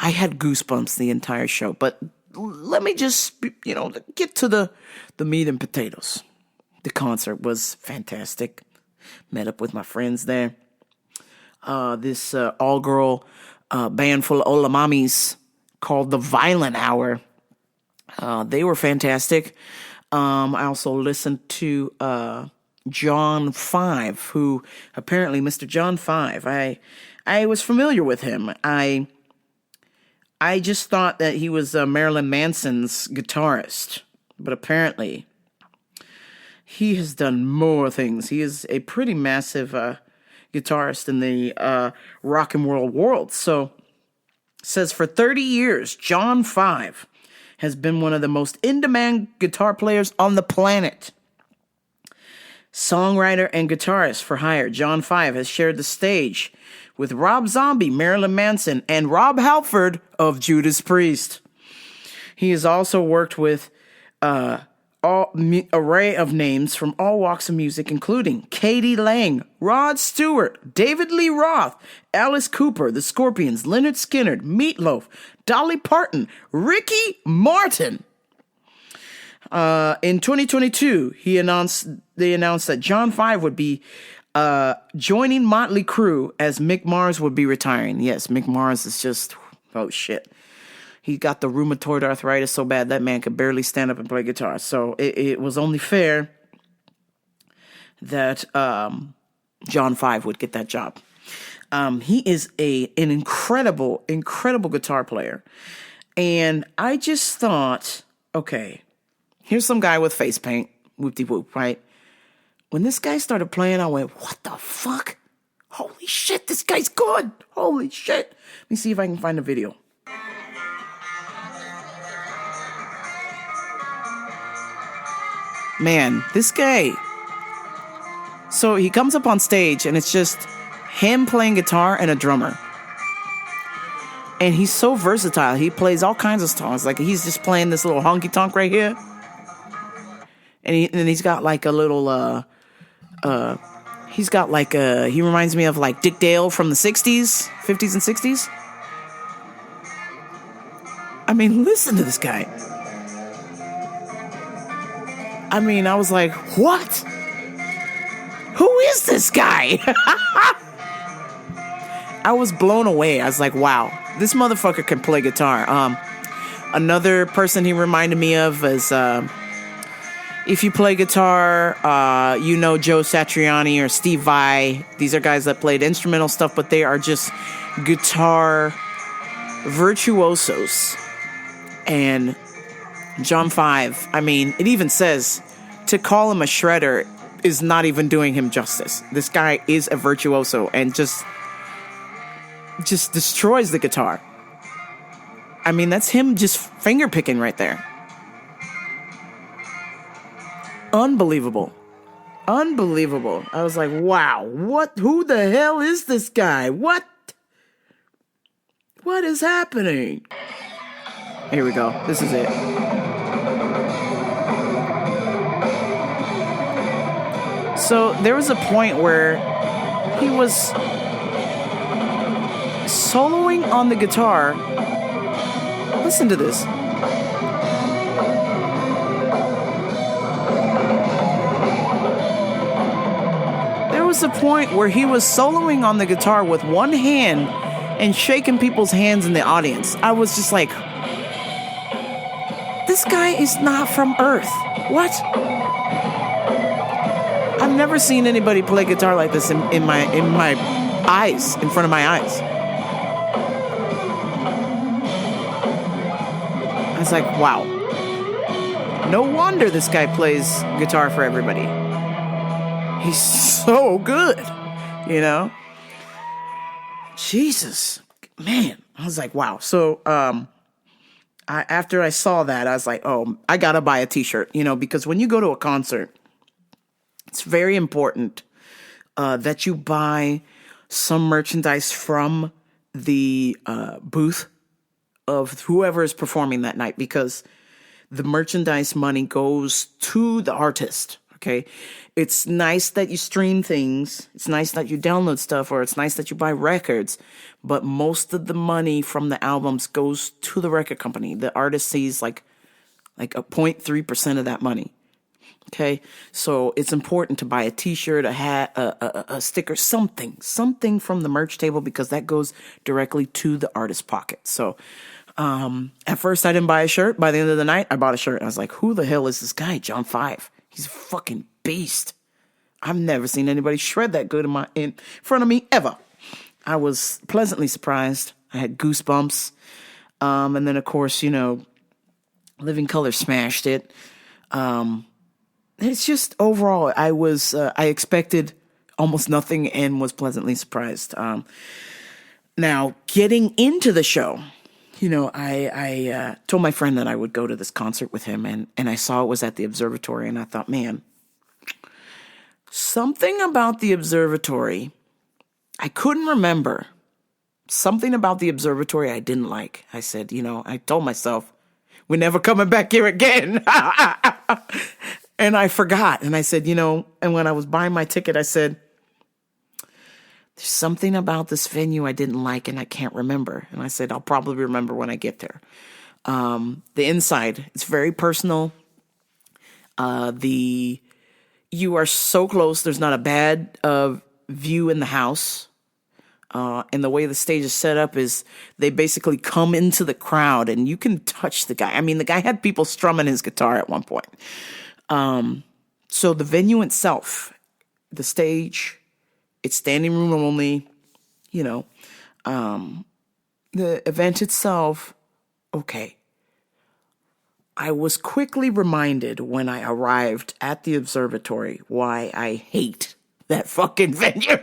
Speaker 6: I had goosebumps the entire show, but let me just, get to the meat and potatoes. The concert was fantastic. Met up with my friends there. This all-girl band full of Ola Mamis called The Violent Hour. They were fantastic. I also listened to John 5, who apparently Mr. John 5. I was familiar with him. I just thought that he was Marilyn Manson's guitarist, but apparently he has done more things. He is a pretty massive guitarist in the rock and roll world. So, it says for 30 years, John 5 has been one of the most in-demand guitar players on the planet. Songwriter and guitarist for hire, John 5 has shared the stage with Rob Zombie, Marilyn Manson, and Rob Halford of Judas Priest. He has also worked with array of names from all walks of music, including Katie Lang, Rod Stewart, David Lee Roth, Alice Cooper, The Scorpions, Lynyrd Skynyrd, Meatloaf, Dolly Parton, Ricky Martin. In 2022, they announced that John 5 would be joining Motley Crue as Mick Mars would be retiring. Yes, Mick Mars is just, oh shit. He got the rheumatoid arthritis so bad that man could barely stand up and play guitar. So it was only fair that John 5 would get that job. He is an incredible guitar player. And I just thought, okay, here's some guy with face paint, whoop-de-whoop, right? When this guy started playing, I went, what the fuck? Holy shit, this guy's good. Holy shit. Let me see if I can find a video. Man, this guy. So he comes up on stage and it's just him playing guitar and a drummer. And he's so versatile. He plays all kinds of songs. Like he's just playing this little honky tonk right here. And he's got like a little, he reminds me of like Dick Dale from the 60s, 50s and 60s. I mean, listen to this guy. I mean, I was like, what? Who is this guy? I was blown away. I was like, wow, this motherfucker can play guitar. Another person he reminded me of is, if you play guitar, Joe Satriani or Steve Vai. These are guys that played instrumental stuff, but they are just guitar virtuosos. And John 5, I mean, it even says to call him a shredder is not even doing him justice. This guy is a virtuoso and just destroys the guitar. I mean, that's him just finger picking right there. Unbelievable. I was like, wow, who the hell is this guy? What is happening? Here we go. This is it. So there was a point where he was soloing on the guitar. Listen to this. There was a point where he was soloing on the guitar with one hand and shaking people's hands in the audience. I was just like, this guy is not from Earth. What? I've never seen anybody play guitar like this in my eyes, in front of my eyes. I was like, wow. No wonder this guy plays guitar for everybody. He's so good, Jesus, man. I was like, wow. So, after I saw that, I was like, oh, I gotta buy a t-shirt, because when you go to a concert, It's very important that you buy some merchandise from the booth of whoever is performing that night, because the merchandise money goes to the artist. Okay. It's nice that you stream things. It's nice that you download stuff, or it's nice that you buy records, but most of the money from the albums goes to the record company. The artist sees like a 0.3% of that money. Okay. So it's important to buy a t-shirt, a hat, a sticker, something from the merch table, because that goes directly to the artist's pocket. So, at first I didn't buy a shirt. By the end of the night, I bought a shirt. I was like, who the hell is this guy, John 5? He's a fucking beast. I've never seen anybody shred that good in front of me ever. I was pleasantly surprised. I had goosebumps. And then, of course, Living Color smashed it. It's just overall, I expected almost nothing and was pleasantly surprised. Now, getting into the show, I told my friend that I would go to this concert with him, and I saw it was at the Observatory, and I thought, man, something about the Observatory, I couldn't remember. Something about the Observatory I didn't like. I said, I told myself, we're never coming back here again. And I forgot. And I said, and when I was buying my ticket, I said, there's something about this venue I didn't like and I can't remember. And I said, I'll probably remember when I get there. The inside, it's very personal. You are so close. There's not a bad view in the house. And the way the stage is set up is they basically come into the crowd and you can touch the guy. I mean, the guy had people strumming his guitar at one point. So the venue itself, the stage, it's standing room only, the event itself. Okay. I was quickly reminded when I arrived at the Observatory why I hate that fucking venue.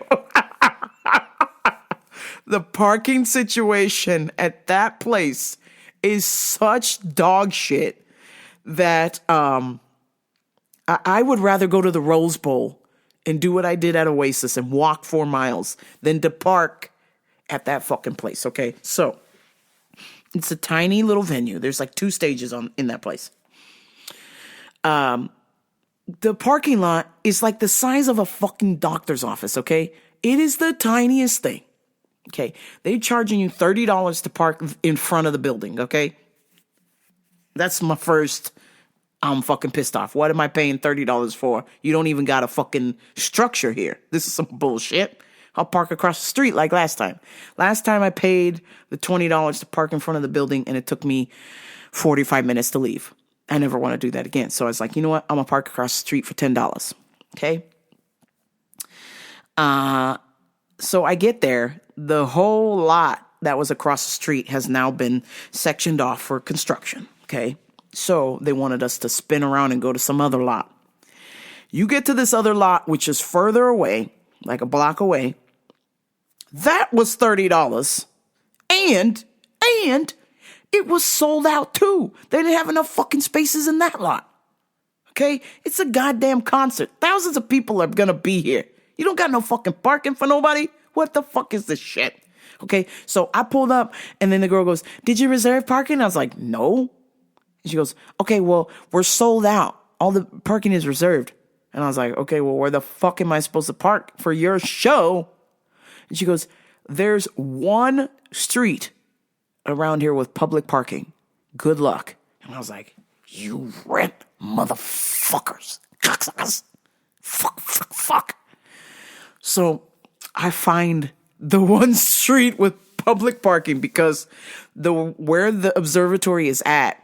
Speaker 6: The parking situation at that place is such dog shit that I would rather go to the Rose Bowl and do what I did at Oasis and walk 4 miles than to park at that fucking place. Okay, so it's a tiny little venue. There's like 2 stages in that place. The parking lot is like the size of a fucking doctor's office. Okay, it is the tiniest thing. Okay, they're charging you $30 to park in front of the building. Okay, that's my first. I'm fucking pissed off. What am I paying $30 for? You don't even got a fucking structure here. This is some bullshit. I'll park across the street like last time. Last time I paid the $20 to park in front of the building and it took me 45 minutes to leave. I never want to do that again. So I was like, you know what? I'm going to park across the street for $10. Okay? So I get there. The whole lot that was across the street has now been sectioned off for construction. Okay? So they wanted us to spin around and go to some other lot. You get to this other lot, which is further away, like a block away. That was $30. And it was sold out too. They didn't have enough fucking spaces in that lot. Okay? It's a goddamn concert. Thousands of people are gonna be here. You don't got no fucking parking for nobody? What the fuck is this shit? Okay? So I pulled up and then the girl goes, did you reserve parking? I was like, no. And she goes, okay, well, we're sold out. All the parking is reserved. And I was like, okay, well, where the fuck am I supposed to park for your show? And she goes, there's one street around here with public parking. Good luck. And I was like, you rent motherfuckers. Cocksuckers. Fuck. So I find the one street with public parking because where the Observatory is at,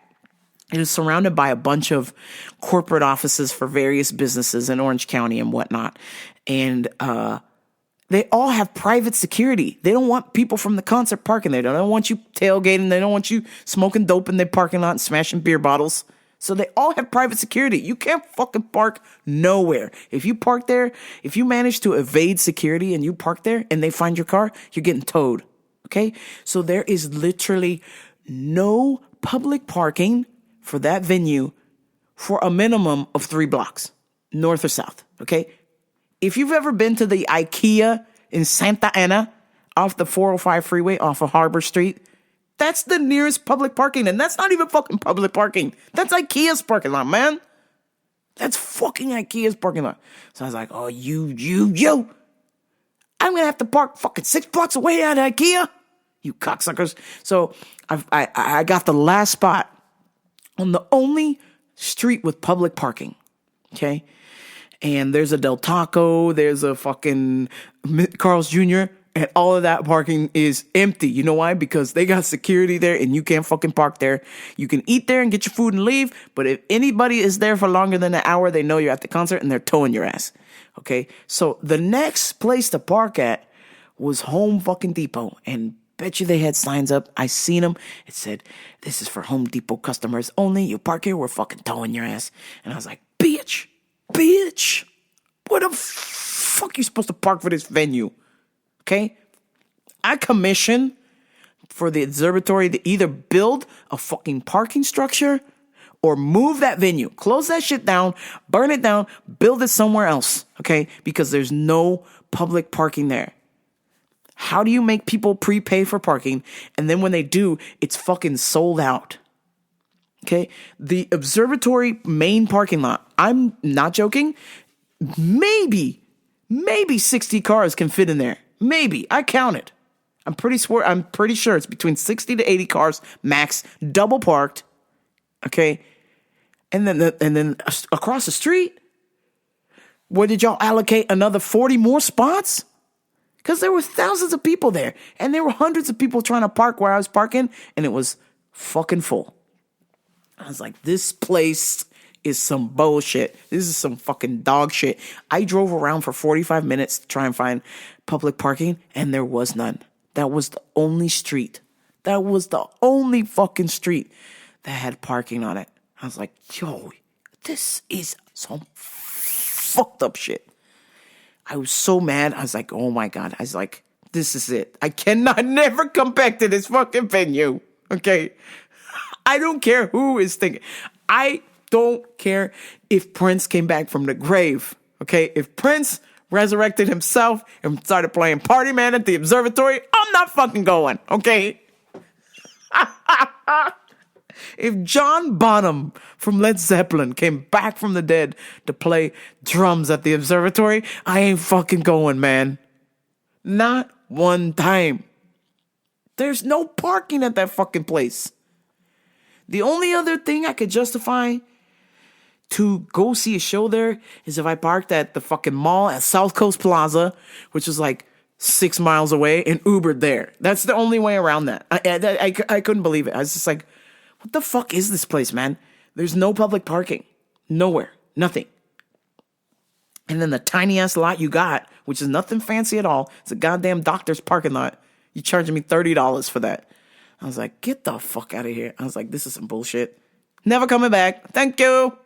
Speaker 6: it is surrounded by a bunch of corporate offices for various businesses in Orange County and whatnot. And they all have private security. They don't want people from the concert parking there. They don't want you tailgating. They don't want you smoking dope in their parking lot and smashing beer bottles. So they all have private security. You can't fucking park nowhere. If you park there, if you manage to evade security and you park there and they find your car, you're getting towed. Okay? So there is literally no public parking for that venue for a minimum of 3 blocks, north or south. Okay? If you've ever been to the IKEA in Santa Ana off the 405 freeway off of Harbor Street, that's the nearest public parking, and that's not even fucking public parking. That's IKEA's parking lot, man. That's fucking IKEA's parking lot. So I was like, oh, you. I'm going to have to park fucking 6 blocks away at IKEA. You cocksuckers. So I got the last spot on the only street with public parking. Okay? And there's a Del Taco, there's a fucking Carl's Jr., and all of that parking is empty. You know why? Because they got security there and you can't fucking park there. You can eat there and get your food and leave, but if anybody is there for longer than an hour, they know you're at the concert and they're towing your ass. Okay? So the next place to park at was Home fucking Depot, and bet you they had signs up. I seen them. It said, this is for Home Depot customers only. You park here, we're fucking towing your ass. And I was like, bitch, where the fuck you supposed to park for this venue? Okay? I commission for the Observatory to either build a fucking parking structure or move that venue. Close that shit down, burn it down, build it somewhere else. Okay? Because there's no public parking there. How do you make people prepay for parking, and then when they do, it's fucking sold out? Okay? The Observatory main parking lot, I'm not joking, maybe 60 cars can fit in there. Maybe. I counted. I'm pretty sure it's between 60 to 80 cars max, double parked. Okay? And then across the street, where did y'all allocate another 40 more spots? Because there were thousands of people there, and there were hundreds of people trying to park where I was parking, and it was fucking full. I was like, this place is some bullshit. This is some fucking dog shit. I drove around for 45 minutes to try and find public parking, and there was none. That was the only street. That was the only fucking street that had parking on it. I was like, yo, this is some fucked up shit. I was so mad. I was like, oh my God. I was like, this is it. I cannot never come back to this fucking venue. Okay? I don't care who is thinking. I don't care if Prince came back from the grave. Okay? If Prince resurrected himself and started playing Party Man at the Observatory, I'm not fucking going. Okay? If John Bonham from Led Zeppelin came back from the dead to play drums at the Observatory, I ain't fucking going, man. Not one time. There's no parking at that fucking place. The only other thing I could justify to go see a show there is if I parked at the fucking mall at South Coast Plaza, which is like 6 miles away, and Ubered there. That's the only way around that. I couldn't believe it. I was just like, what the fuck is this place, man? There's no public parking. Nowhere. Nothing. And then the tiny ass lot you got, which is nothing fancy at all, it's a goddamn doctor's parking lot. You charging me $30 for that. I was like, get the fuck out of here. I was like, this is some bullshit. Never coming back. Thank you.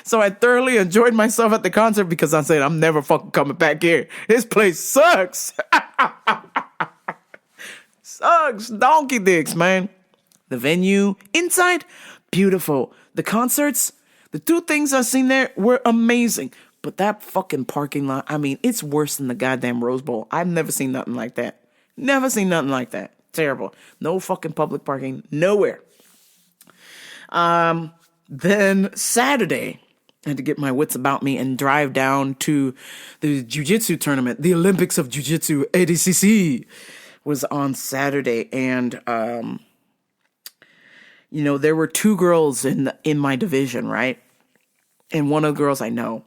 Speaker 6: So I thoroughly enjoyed myself at the concert because I said, I'm never fucking coming back here. This place sucks. Sucks. Donkey dicks, man. The venue, inside, beautiful. The concerts, the two things I've seen there were amazing. But that fucking parking lot, I mean, it's worse than the goddamn Rose Bowl. I've never seen nothing like that. Never seen nothing like that. Terrible. No fucking public parking. Nowhere. Then Saturday, I had to get my wits about me and drive down to the jiu-jitsu tournament. The Olympics of Jiu-Jitsu, ADCC, was on Saturday. And, there were two girls in my division, right? And one of the girls I know.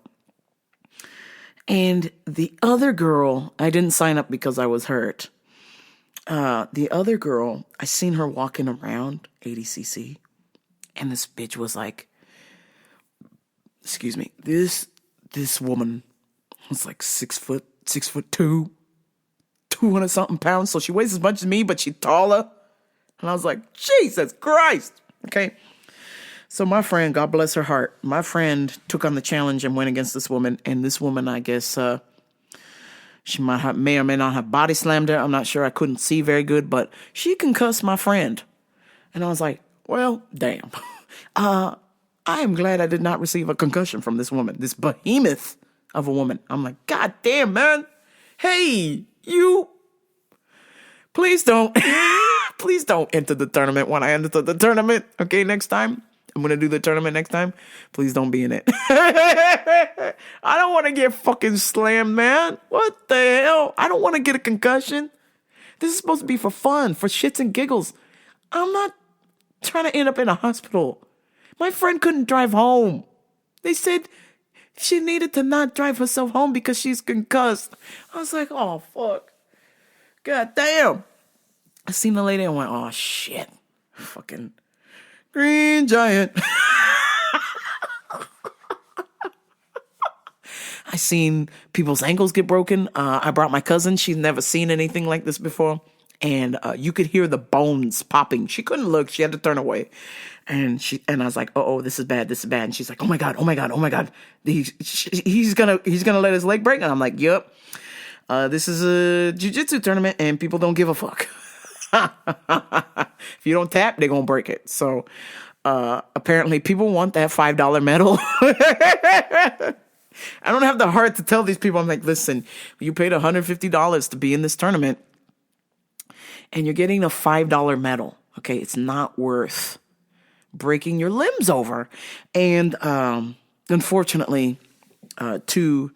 Speaker 6: And the other girl, I didn't sign up because I was hurt. The other girl, I seen her walking around ADCC, and this bitch was like, excuse me, this woman was like 6'2", 200 something pounds. So she weighs as much as me, but she's taller. And I was like, Jesus Christ. Okay. So my friend, God bless her heart, my friend took on the challenge and went against this woman. And this woman, I guess, she may or may not have body slammed her. I'm not sure. I couldn't see very good, but she concussed my friend. And I was like, well, damn. I I am glad I did not receive a concussion from this woman, this behemoth of a woman. I'm like, God damn, man. Hey, you. Please don't. Please don't enter the tournament when I enter the tournament. Okay, next time. I'm going to do the tournament next time. Please don't be in it. I don't want to get fucking slammed, man. What the hell? I don't want to get a concussion. This is supposed to be for fun, for shits and giggles. I'm not trying to end up in a hospital. My friend couldn't drive home. They said she needed to not drive herself home because she's concussed. I was like, oh, fuck. God damn. I seen the lady and went, oh, shit. Fucking green giant. I seen people's ankles get broken. I brought my cousin. She's never seen anything like this before. And you could hear the bones popping. She couldn't look. She had to turn away. And I was like, oh, this is bad. This is bad. And she's like, oh my God. He's gonna let his leg break. And I'm like, yep. This is a jiu-jitsu tournament and people don't give a fuck. If you don't tap, they're gonna break it. So apparently people want that $5 medal. I don't have the heart to tell these people. I'm like, listen, you paid $150 to be in this tournament and you're getting a $5 medal. Okay, it's not worth breaking your limbs over. And unfortunately, two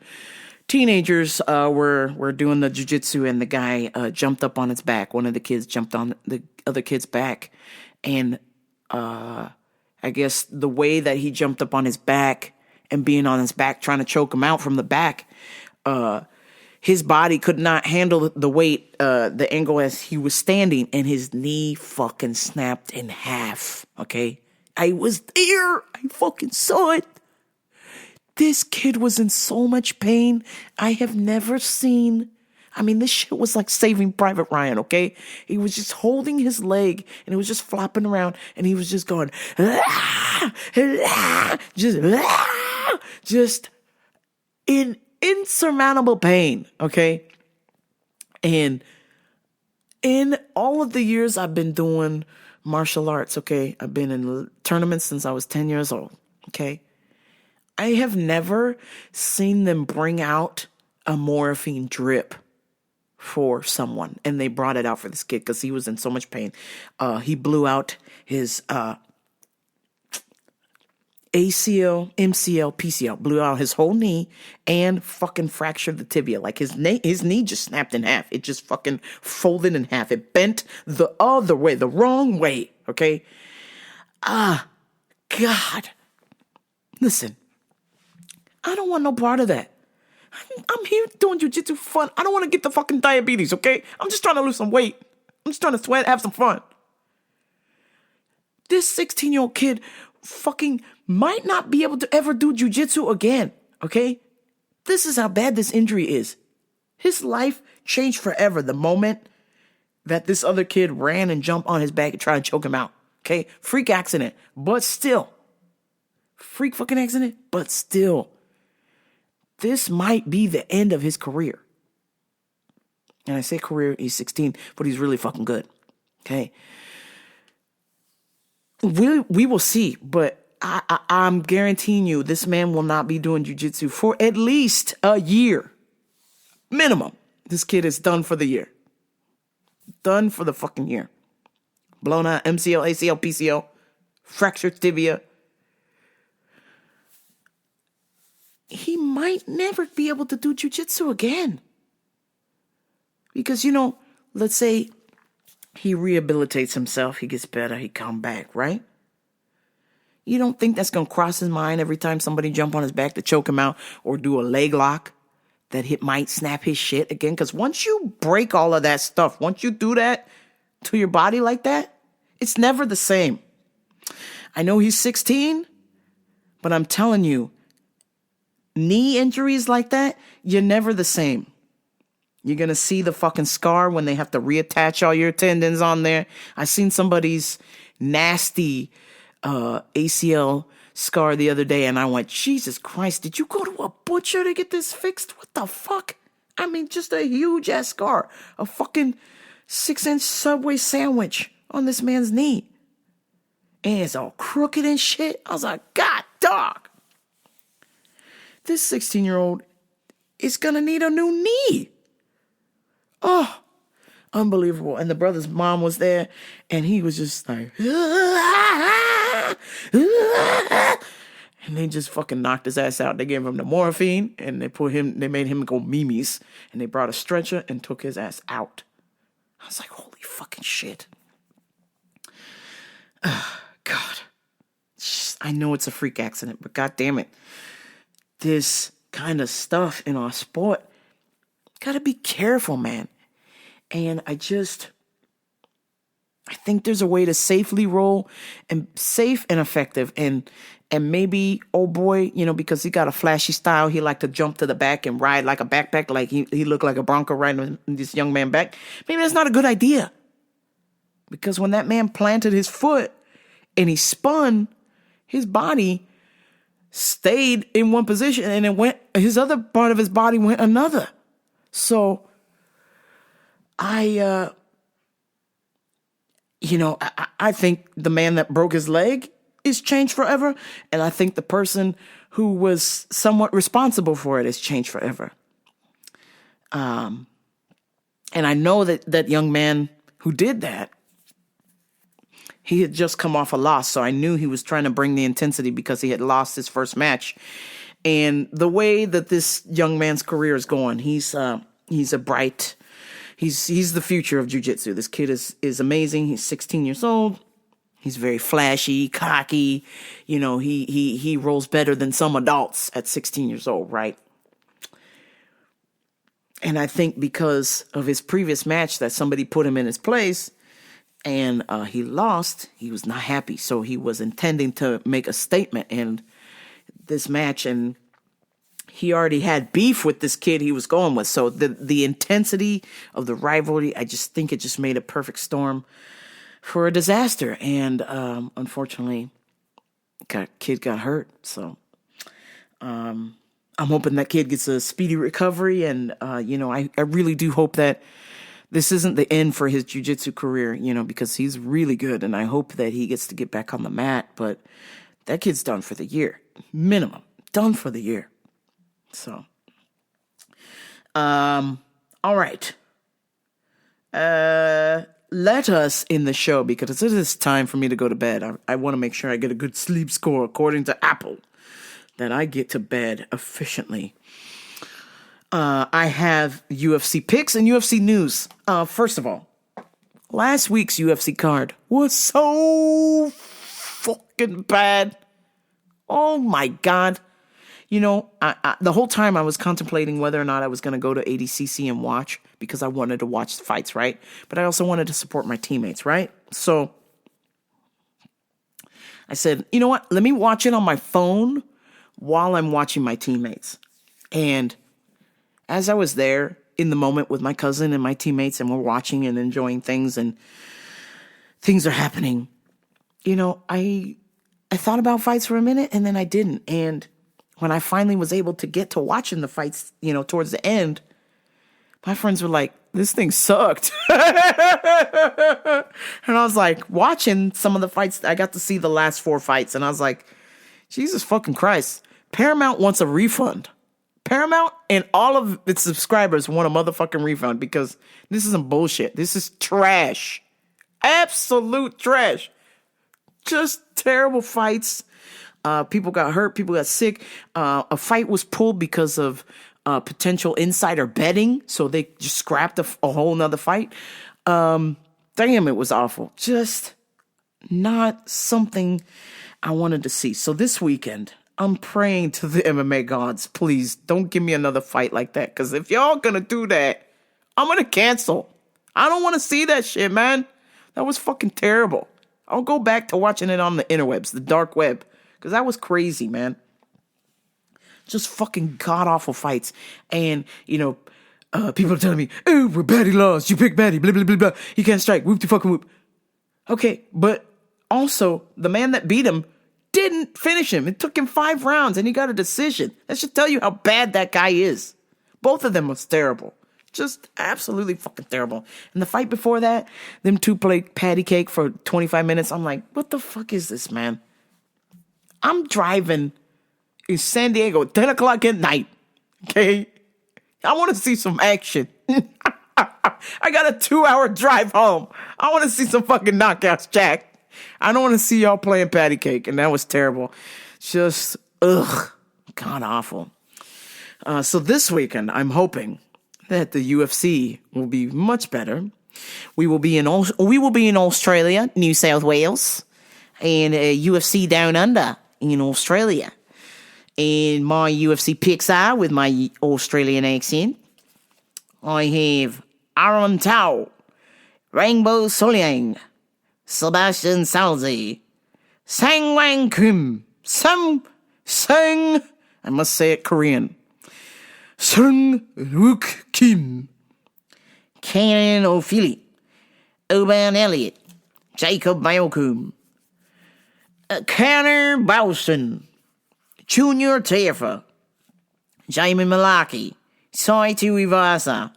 Speaker 6: teenagers were doing the jiu-jitsu and the guy jumped up on its back. One of the kids jumped on the other kid's back. And I guess the way that he jumped up on his back and being on his back, trying to choke him out from the back, his body could not handle the weight, the angle as he was standing, and his knee fucking snapped in half, okay? I was there. I fucking saw it. This kid was in so much pain. I have never seen. I mean, this shit was like Saving Private Ryan, okay? He was just holding his leg and it was just flopping around and he was just going, just in insurmountable pain, okay? And in all of the years I've been doing martial arts, okay? I've been in tournaments since I was 10 years old, okay? I have never seen them bring out a morphine drip for someone. And they brought it out for this kid because he was in so much pain. He blew out his ACL, MCL, PCL. Blew out his whole knee and fucking fractured the tibia. Like his knee just snapped in half. It just fucking folded in half. It bent the other way, the wrong way. Okay? God. Listen. I don't want no part of that. I'm here doing jiu-jitsu for fun. I don't want to get the fucking diabetes, okay? I'm just trying to lose some weight. I'm just trying to sweat, have some fun. This 16-year-old kid fucking might not be able to ever do jiu-jitsu again, okay? This is how bad this injury is. His life changed forever the moment that this other kid ran and jumped on his back and tried to choke him out, okay? Freak accident, but still. Freak fucking accident, but still. This might be the end of his career. And I say career, he's 16, but he's really fucking good. Okay. We will see, but I'm guaranteeing you this man will not be doing jiu-jitsu for at least a year. Minimum. This kid is done for the year. Done for the fucking year. Blown out MCL, ACL, PCL, fractured tibia. He might never be able to do jiu-jitsu again. Because, let's say he rehabilitates himself, he gets better, he come back, right? You don't think that's going to cross his mind every time somebody jump on his back to choke him out or do a leg lock that might snap his shit again? Because once you break all of that stuff, once you do that to your body like that, it's never the same. I know he's 16, but I'm telling you, knee injuries like that, you're never the same. You're going to see the fucking scar when they have to reattach all your tendons on there. I seen somebody's nasty ACL scar the other day and I went, Jesus Christ, did you go to a butcher to get this fixed? What the fuck? I mean, just a huge ass scar. A fucking 6-inch Subway sandwich on this man's knee. And it's all crooked and shit. I was like, God dog. This 16-year-old is going to need a new knee. Oh, unbelievable. And the brother's mom was there, and he was just like, and they just fucking knocked his ass out. They gave him the morphine, and they made him go memes, and they brought a stretcher and took his ass out. I was like, holy fucking shit. God. I know it's a freak accident, but god damn it. This kind of stuff in our sport, gotta be careful, man. And I think there's a way to safely roll, and safe and effective, and maybe, oh boy, because he got a flashy style, he liked to jump to the back and ride like a backpack, like he looked like a bronco riding this young man back. Maybe that's not a good idea. Because when that man planted his foot and he spun, his body stayed in one position, and his other part of his body went another. So I think the man that broke his leg is changed forever. And I think the person who was somewhat responsible for it is changed forever. And I know that young man who did that, he had just come off a loss. So I knew he was trying to bring the intensity because he had lost his first match. And the way that this young man's career is going, he's the future of jiu-jitsu. This kid is amazing. He's 16 years old. He's very flashy, cocky. He rolls better than some adults at 16 years old, right? And I think because of his previous match that somebody put him in his place and he lost, he was not happy. So he was intending to make a statement in this match, and he already had beef with this kid he was going with. So the intensity of the rivalry, I just think it just made a perfect storm for a disaster. And unfortunately, kid got hurt. So I'm hoping that kid gets a speedy recovery. And, I really do hope that this isn't the end for his jiu-jitsu career, because he's really good. And I hope that he gets to get back on the mat. But that kid's done for the year. Minimum. Done for the year. So, all right. Let us in the show, because it is time for me to go to bed. I want to make sure I get a good sleep score according to Apple, that I get to bed efficiently. I have UFC picks and UFC news. First of all, last week's UFC card was so fucking bad. Oh my God. The whole time I was contemplating whether or not I was going to go to ADCC and watch, because I wanted to watch the fights, right? But I also wanted to support my teammates, right? So I said, you know what? Let me watch it on my phone while I'm watching my teammates. And as I was there in the moment with my cousin and my teammates, and we're watching and enjoying things, and things are happening, I thought about fights for a minute, and then I didn't. And when I finally was able to get to watching the fights, towards the end, my friends were like, this thing sucked. And I was like, watching some of the fights, I got to see the last 4 fights, and I was like, Jesus fucking Christ. Paramount wants a refund. Paramount and all of its subscribers want a motherfucking refund, because this isn't bullshit. This is trash. Absolute trash. Just terrible fights. People got hurt. People got sick. A fight was pulled because of potential insider betting. So they just scrapped a whole nother fight. Damn, it was awful. Just not something I wanted to see. So this weekend, I'm praying to the MMA gods. Please don't give me another fight like that. Because if y'all gonna do that, I'm gonna cancel. I don't want to see that shit, man. That was fucking terrible. I'll go back to watching it on the interwebs, the dark web. Because that was crazy, man. Just fucking god-awful fights. And, people are telling me, oh, we're baddie lost. You pick baddie, blah, blah, blah, blah. He can't strike. Whoop de fucking whoop. Okay, but also, the man that beat him didn't finish him. It took him 5 rounds, and he got a decision. That should tell you how bad that guy is. Both of them was terrible. Just absolutely fucking terrible. And the fight before that, them two played patty cake for 25 minutes. I'm like, what the fuck is this, man? I'm driving in San Diego at 10 o'clock at night. Okay? I want to see some action. I got a 2-hour drive home. I want to see some fucking knockouts, Jack. I don't want to see y'all playing patty cake, and that was terrible. Just, god awful. So this weekend, I'm hoping that the UFC will be much better. We will be in Australia, New South Wales, and UFC Down Under in Australia. And my UFC picks are, with my Australian accent, I have Aram Tau, Rainbow Solyang, Sebastian Salzi, Sang Wang Kim, Sang, I must say it Korean, Sung Wook Kim, Canon O'Philly, Oban Elliott, Jacob Malcolm, Connor Bowson, Junior Taffer, Jamie Malaki, Saito Ivasa,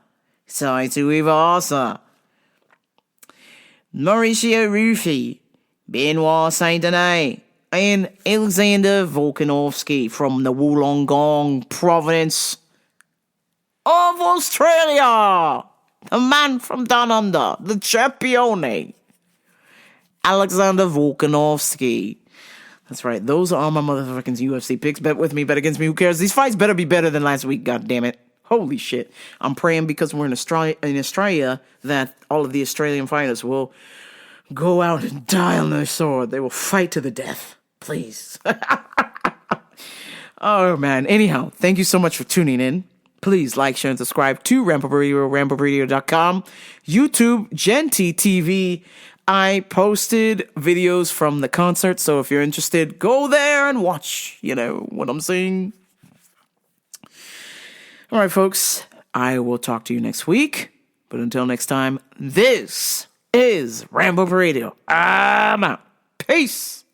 Speaker 6: Mauricio Rufy, Benoit Saint-Denis, and Alexander Volkanovski from the Wollongong province of Australia. The man from down under, the champione, Alexander Volkanovski. That's right. Those are all my motherfucking UFC picks. Bet with me, bet against me. Who cares? These fights better be better than last week. God damn it. Holy shit. I'm praying because we're in Australia that all of the Australian fighters will go out and die on their sword. They will fight to the death. Please. Oh, man. Anyhow, thank you so much for tuning in. Please like, share, and subscribe to Ramp Up Radio, rampupradio.com, YouTube, Genty TV. I posted videos from the concert, so if you're interested, go there and watch, what I'm saying. All right, folks, I will talk to you next week. But until next time, this is Rambo Radio. I'm out. Peace.